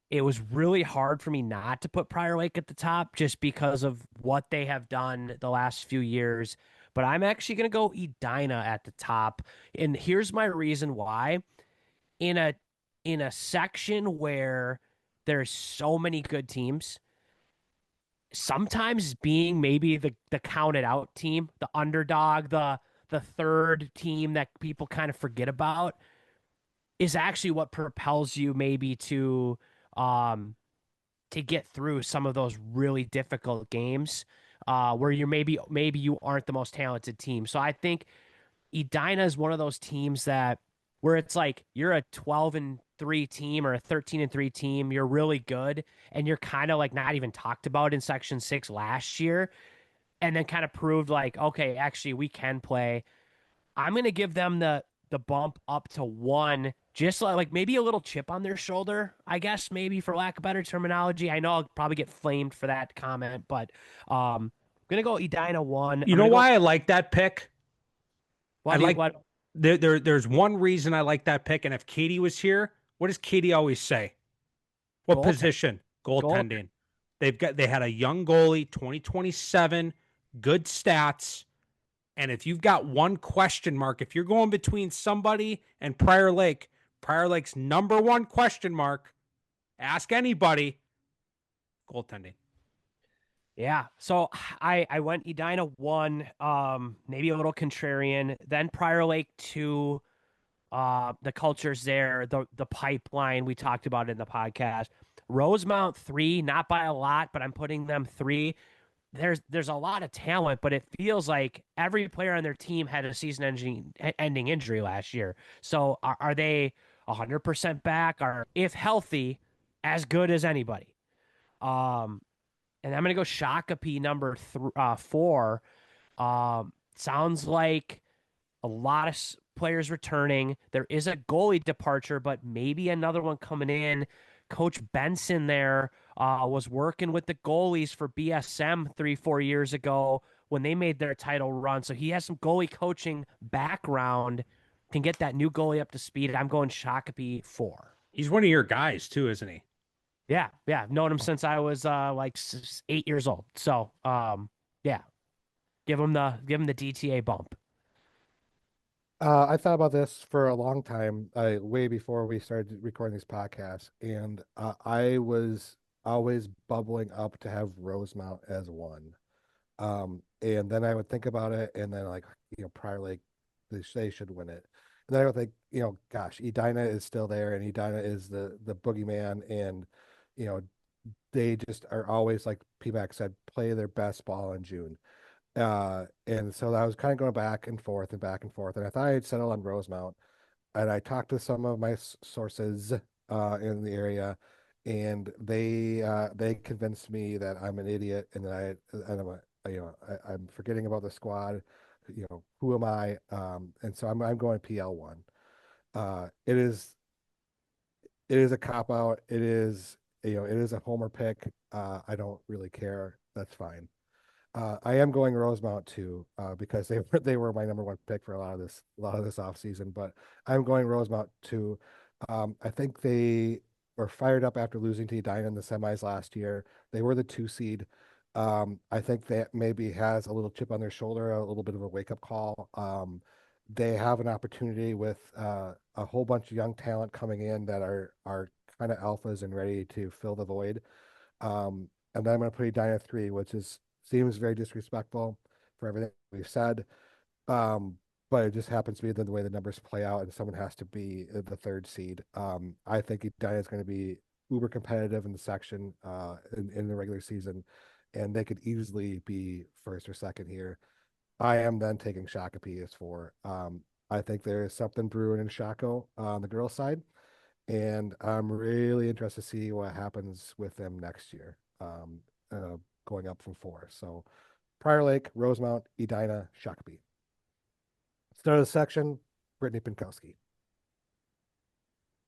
it was really hard for me not to put Prior Lake at the top just because of what they have done the last few years. But I'm actually going to go Edina at the top, and here's my reason why. In a section where there's so many good teams, sometimes being maybe the counted out team, the underdog, the third team that people kind of forget about is actually what propels you maybe to get through some of those really difficult games where you're maybe you aren't the most talented team. So I think Edina is one of those teams that where it's like you're a 12-3 team or a 13-3 team, you're really good, and you're kind of like not even talked about in Section 6 last year, and then kind of proved like, okay, actually we can play. I'm gonna give them the bump up to 1, just like maybe a little chip on their shoulder, I guess, maybe for lack of better terminology. I know I'll probably get flamed for that comment, but I'm gonna go Edina 1. You know why I like that pick? What? There's one reason I like that pick, and if Katie was here, what does Katie always say? What Goaltending. position? Goaltending. They had a young goalie, 2027, good stats. And if you've got one question mark, if you're going between somebody and Prior Lake's number one question mark, ask anybody, goaltending. Yeah. So I went Edina 1, maybe a little contrarian, then Prior Lake 2, the culture's there, the pipeline we talked about in the podcast. Rosemount 3, not by a lot, but I'm putting them 3. There's a lot of talent, but it feels like every player on their team had a season-ending injury last year. So are they 100% back? Are, if healthy, as good as anybody? And I'm gonna go Shakopee number 4. Sounds like a lot of players returning. There is a goalie departure, but maybe another one coming in. Coach Benson there was working with the goalies for BSM 3-4 years ago when they made their title run. So he has some goalie coaching background, can get that new goalie up to speed. I'm going Shakopee 4. He's one of your guys too, isn't he? Yeah, yeah. I've known him since I was like 8 years old. So yeah, give him the DTA bump. I thought about this for a long time, way before we started recording these podcasts, and I was always bubbling up to have Rosemount as one. And then I would think about it, and then like, Prior Lake, they should win it. And then I would think, gosh, Edina is still there, and Edina is the boogeyman, and you know, they just are always, like PMAC said, play their best ball in June. And so I was kind of going back and forth and back and forth, and I thought I'd settle on Rosemount. And I talked to some of my sources in the area, and they convinced me that I'm an idiot and that I'm forgetting about the squad. Who am I? And so I'm going PL1. It is a cop out. It is a homer pick. I don't really care. That's fine. I am going Rosemount too, because they were my number one pick for a lot of this off season. But I'm going Rosemount too. I think they were fired up after losing to Edina in the semis last year. They were the 2 seed. I think that maybe has a little chip on their shoulder, a little bit of a wake up call. They have an opportunity with a whole bunch of young talent coming in that are kind of alphas and ready to fill the void. And then I'm going to put Edina 3, which seems very disrespectful for everything we've said. But it just happens to be the way the numbers play out, and someone has to be the 3rd seed. I think Edina is going to be uber competitive in the section in the regular season, and they could easily be 1st or 2nd here. I am then taking Shakopee as 4. I think there is something brewing in Shako on the girls' side, and I'm really interested to see what happens with them next year, going up from 4. So Prior Lake, Rosemount, Edina, Shakopee. Start of the section, Brittany Pinkowski.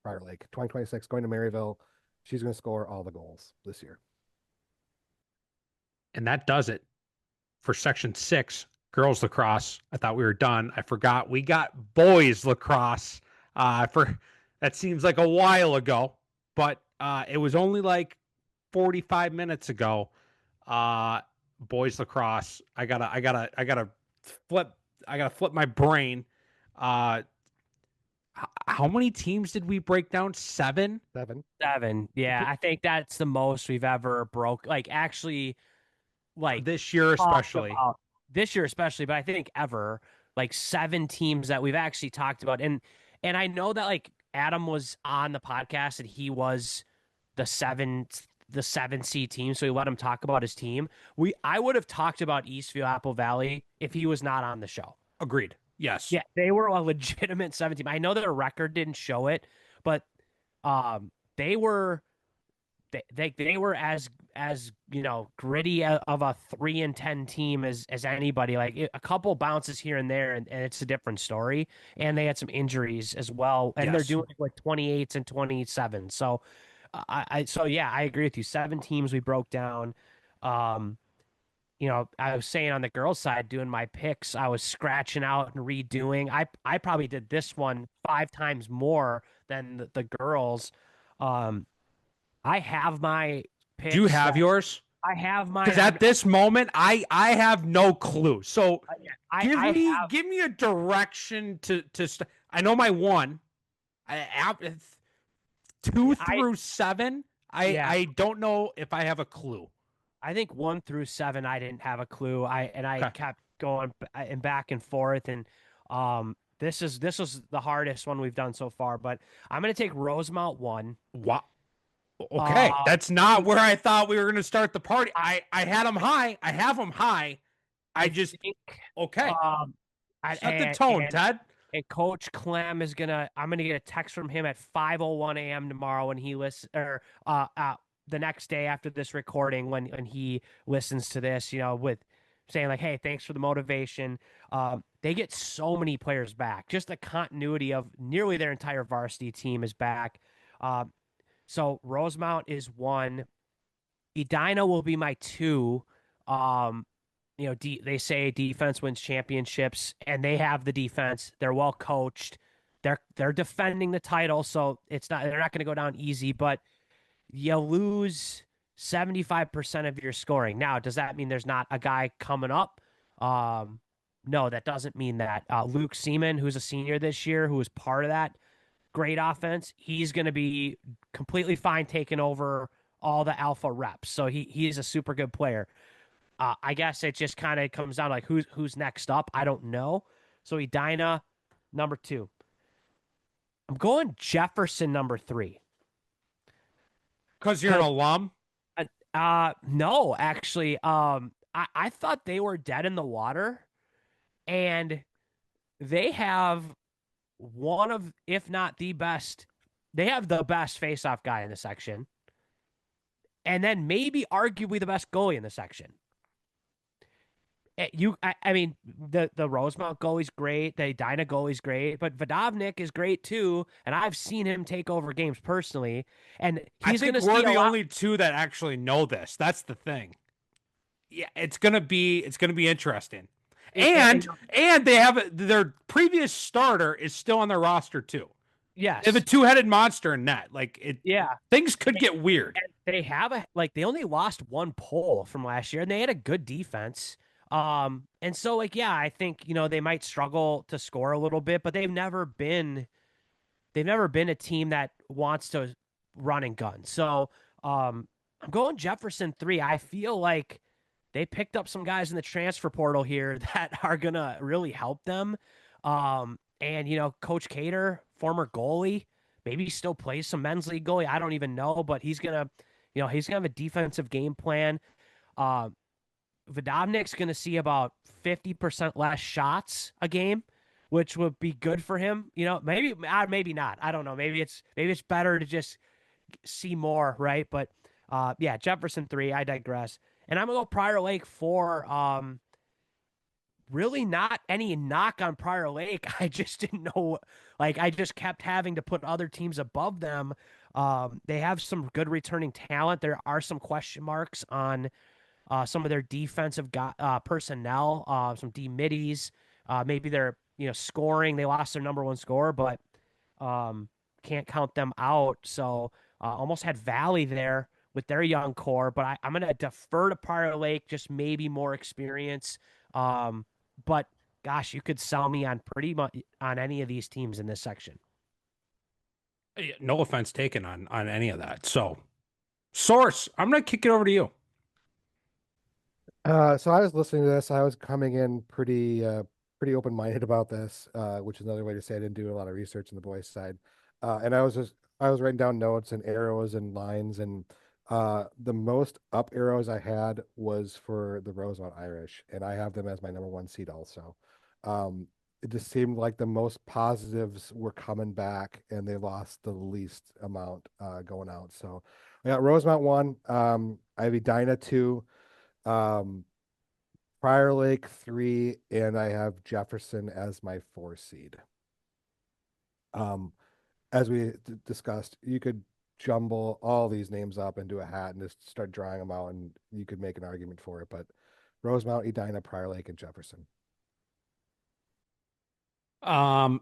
Prior Lake, 2026, going to Maryville. She's going to score all the goals this year. And that does it for section 6, girls lacrosse. I thought we were done. I forgot we got boys lacrosse. That seems like a while ago, but it was only like 45 minutes ago. Boys lacrosse. I gotta flip my brain. How many teams did we break down? 7? 7. Yeah, I think that's the most we've ever broke. Like actually, like this year especially. This year especially, but I think ever, like 7 teams that we've actually talked about. And I know that like Adam was on the podcast and he was the 7C team, so we let him talk about his team. I would have talked about Eastview Apple Valley if he was not on the show. Agreed. Yes. Yeah, they were a legitimate 7 team. I know their record didn't show it, but they were they were as gritty of a 3-10 team as anybody. Like a couple bounces here and there, and it's a different story. And they had some injuries as well, and they're doing like 28s and 27. So I agree with you. 7 teams we broke down. I was saying on the girls' side, doing my picks, I was scratching out and redoing. I probably did this one 5 times more than the girls. Um, I have my Do you picks have that yours? I have mine. Because at this moment, I have no clue. So give I me have, give me a direction I know my one. It's 2 I through 7. yeah. I don't know if I have a clue. I think 1 through 7, I didn't have a clue. I Okay. kept going and back and forth, and this was the hardest one we've done so far. But I'm gonna take Rosemount 1. What? Okay, Uh, that's not where I thought we were going to start the party. I had them high. I have them high. I I just think okay. um, Set the tone, Ted. and Coach Clem is gonna. I'm gonna get a text from him at 5:01 a.m. tomorrow when he listens, or the next day after this recording when he listens to this. With saying like, "Hey, thanks for the motivation." They get so many players back. Just the continuity of nearly their entire varsity team is back. So Rosemount is 1. Edina will be my 2. Um, they say defense wins championships, and they have the defense. They're well coached. They're defending the title, so they're not going to go down easy. But you lose 75% of your scoring. Now, does that mean there's not a guy coming up? No, that doesn't mean that. Luke Seaman, who's a senior this year, who was part of that great offense, he's going to be completely fine taking over all the alpha reps. So he's a super good player. I guess it just kind of comes down to like who's next up. I don't know. So Edina, number 2. I'm going Jefferson, number 3. Because you're an alum. No, actually, I thought they were dead in the water, and they have one of, if not the best, they have the best faceoff guy in the section, and then maybe arguably the best goalie in the section. I mean, the Rosemount goalie's great, the Edina goalie's great, but Vodovnik is great too, and I've seen him take over games personally, and I he's going think to we're see a the lot. only two that actually know this. That's the thing. Yeah, it's gonna be interesting. And they have their previous starter is still on their roster too. Yes, They have a two-headed monster in net. Like yeah. things could get weird. And they have they only lost 1 poll from last year, and they had a good defense. And so yeah, I think they might struggle to score a little bit, but they've never been a team that wants to run and gun. So I'm going Jefferson 3. I feel like they picked up some guys in the transfer portal here that are gonna really help them. And Coach Cater, former goalie, maybe he still plays some men's league goalie. I don't even know, but he's gonna have a defensive game plan. Vodovnik's gonna see about 50% less shots a game, which would be good for him. Maybe not. I don't know. Maybe it's better to just see more, right? But yeah, Jefferson 3. I digress. And I'm gonna go Prior Lake 4. Really not any knock on Prior Lake. I just didn't know. I just kept having to put other teams above them. They have some good returning talent. There are some question marks on some of their defensive personnel, some D middies. Maybe they're scoring. They lost their number 1 scorer, but can't count them out. So almost had Valley there with their young core, but I'm going to defer to Prior Lake, just maybe more experience. But gosh, you could sell me on pretty much on any of these teams in this section. No offense taken on any of that. So, Source, I'm going to kick it over to you. So I was listening to this. I was coming in pretty open-minded about this, which is another way to say I didn't do a lot of research on the boys' side. And I was writing down notes and arrows and lines, and the most up arrows I had was for the Rosemount Irish, and I have them as my number 1 seed also. It just seemed like the most positives were coming back, and they lost the least amount going out. So I got Rosemount 1. I have Edina 2. Prior Lake 3, and I have Jefferson as my 4 seed. As we discussed, you could jumble all these names up into a hat and just start drawing them out, and you could make an argument for it. But Rosemount, Edina, Prior Lake, and Jefferson. I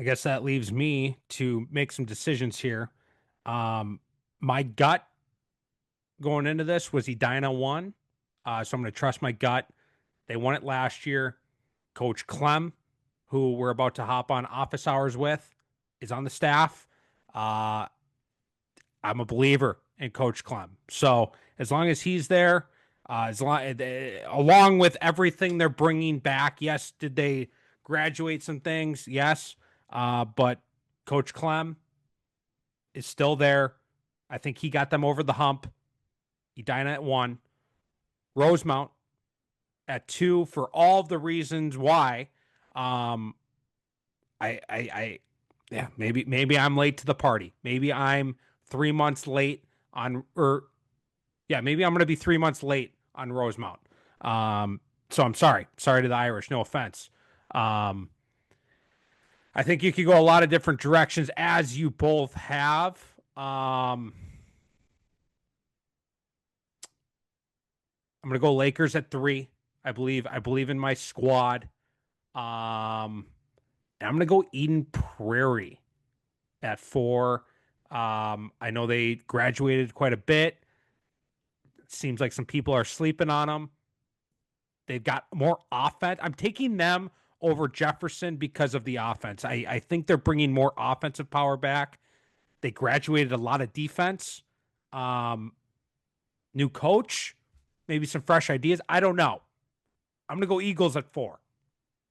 guess that leaves me to make some decisions here. My gut going into this was Edina won. So I'm going to trust my gut. They won it last year. Coach Clem, who we're about to hop on office hours with, is on the staff. I'm a believer in Coach Clem. So as long as he's there, along with everything they're bringing back, yes, did they graduate some things? Yes. But Coach Clem is still there. I think he got them over the hump. Edina at 1. Rosemount at 2 for all of the reasons why. Yeah, maybe I'm late to the party. Maybe I'm 3 months late on, maybe I'm going to be 3 months late on Rosemount. So I'm sorry to the Irish. No offense. I think you could go a lot of different directions, as you both have. I'm going to go Lakers at 3. I believe in my squad. I'm going to go Eden Prairie at 4. I know they graduated quite a bit. It seems like some people are sleeping on them. They've got more offense. I'm taking them over Jefferson because of the offense. I think they're bringing more offensive power back. They graduated a lot of defense. New coach, maybe some fresh ideas. I don't know. I'm going to go Eagles at 4.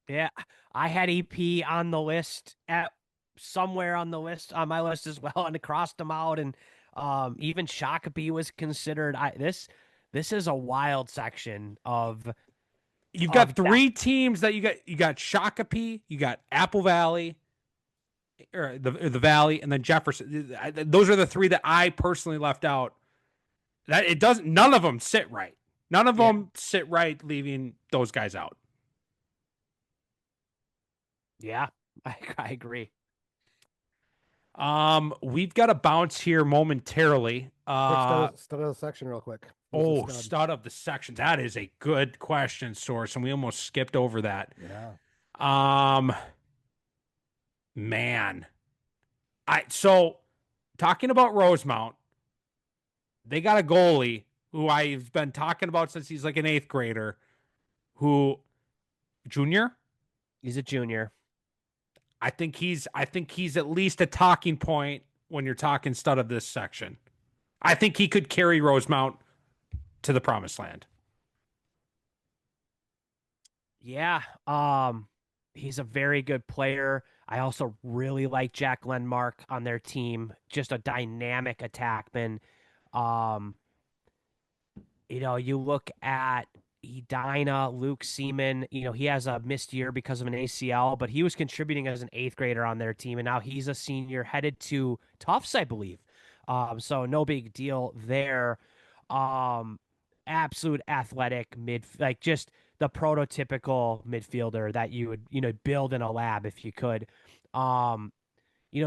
Yeah, I had EP on the list at somewhere on the list on my list as well, and I crossed them out, and even Shakopee was considered. This is a wild section of. You've got 3 teams that you got Shakopee, you got Apple Valley, or the Valley, and then Jefferson. Those are the 3 that I personally left out. That it doesn't. None of them sit right. None of them sit right, leaving those guys out. Yeah, I agree. We've got to bounce here momentarily. Stud of the section real quick. Stud of the section. That is a good question, Source, and we almost skipped over that. Yeah. Man. So talking about Rosemount, they got a goalie who I've been talking about since he's like an 8th grader, who junior? He's a junior. I think he's at least a talking point when you're talking stud of this section. I think he could carry Rosemount to the promised land. Yeah. He's a very good player. I also really like Jack Lenmark on their team. Just a dynamic attackman. You look at Edina, Luke Seaman, he has a missed year because of an ACL, but he was contributing as an 8th grader on their team, and now he's a senior headed to Tufts, I believe. So no big deal there. Absolute athletic just the prototypical midfielder that you would, build in a lab if you could.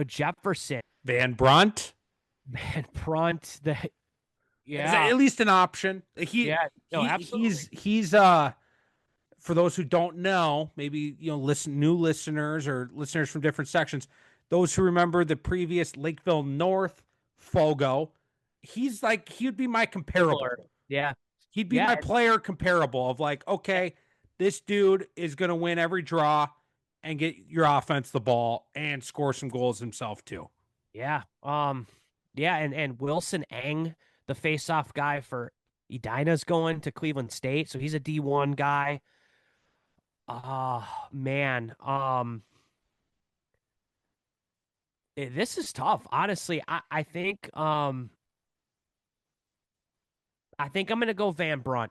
Jefferson. Van Brunt. Yeah. Is at least an option. Absolutely. He's for those who don't know, maybe new listeners or listeners from different sections, those who remember the previous Lakeville North Fogo, he'd be my comparable. Yeah. He'd be my player comparable of like, okay, this dude is going to win every draw and get your offense the ball and score some goals himself too. Yeah. And Wilson Eng, the face-off guy for Edina's going to Cleveland State, so he's a D1 guy. Man. This is tough. Honestly, I think I'm gonna go Van Brunt.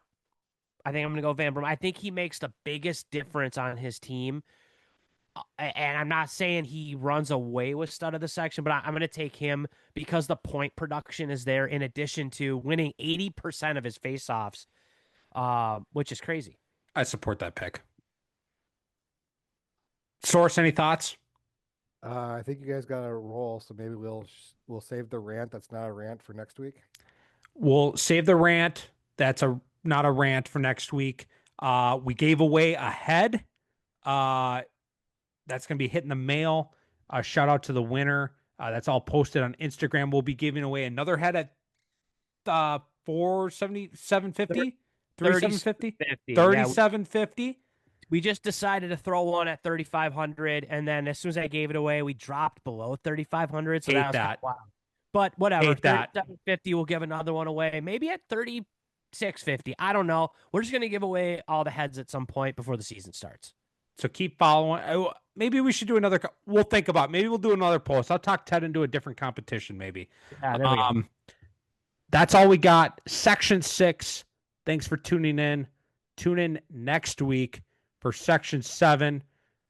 I think he makes the biggest difference on his team. And I'm not saying he runs away with stud of the section, but I'm going to take him because the point production is there in addition to winning 80% of his faceoffs, which is crazy. I support that pick. Source, any thoughts? I think you guys got a roll, so maybe we'll save the rant that's not a rant for next week. We'll save the rant. That's a not a rant for next week. We gave away a head. That's going to be hitting the mail. Shout out to the winner. That's all posted on Instagram. We'll be giving away another head at 477.50, 37.50, 37.50. We just decided to throw one at 3,500, and then as soon as I gave it away, we dropped below 3,500. So that was kind of wild. But whatever, 37.50, we'll give another one away. Maybe at 36.50. I don't know. We're just gonna give away all the heads at some point before the season starts. So keep following. Maybe we should do another. We'll think about it. Maybe we'll do another post. I'll talk Ted into a different competition. Maybe. Yeah, there we go. That's all we got. Section 6. Thanks for tuning in. Tune in next week for Section 7.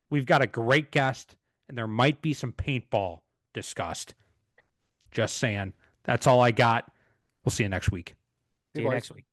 We've got a great guest, and there might be some paintball discussed. Just saying. That's all I got. We'll see you next week. See you next week.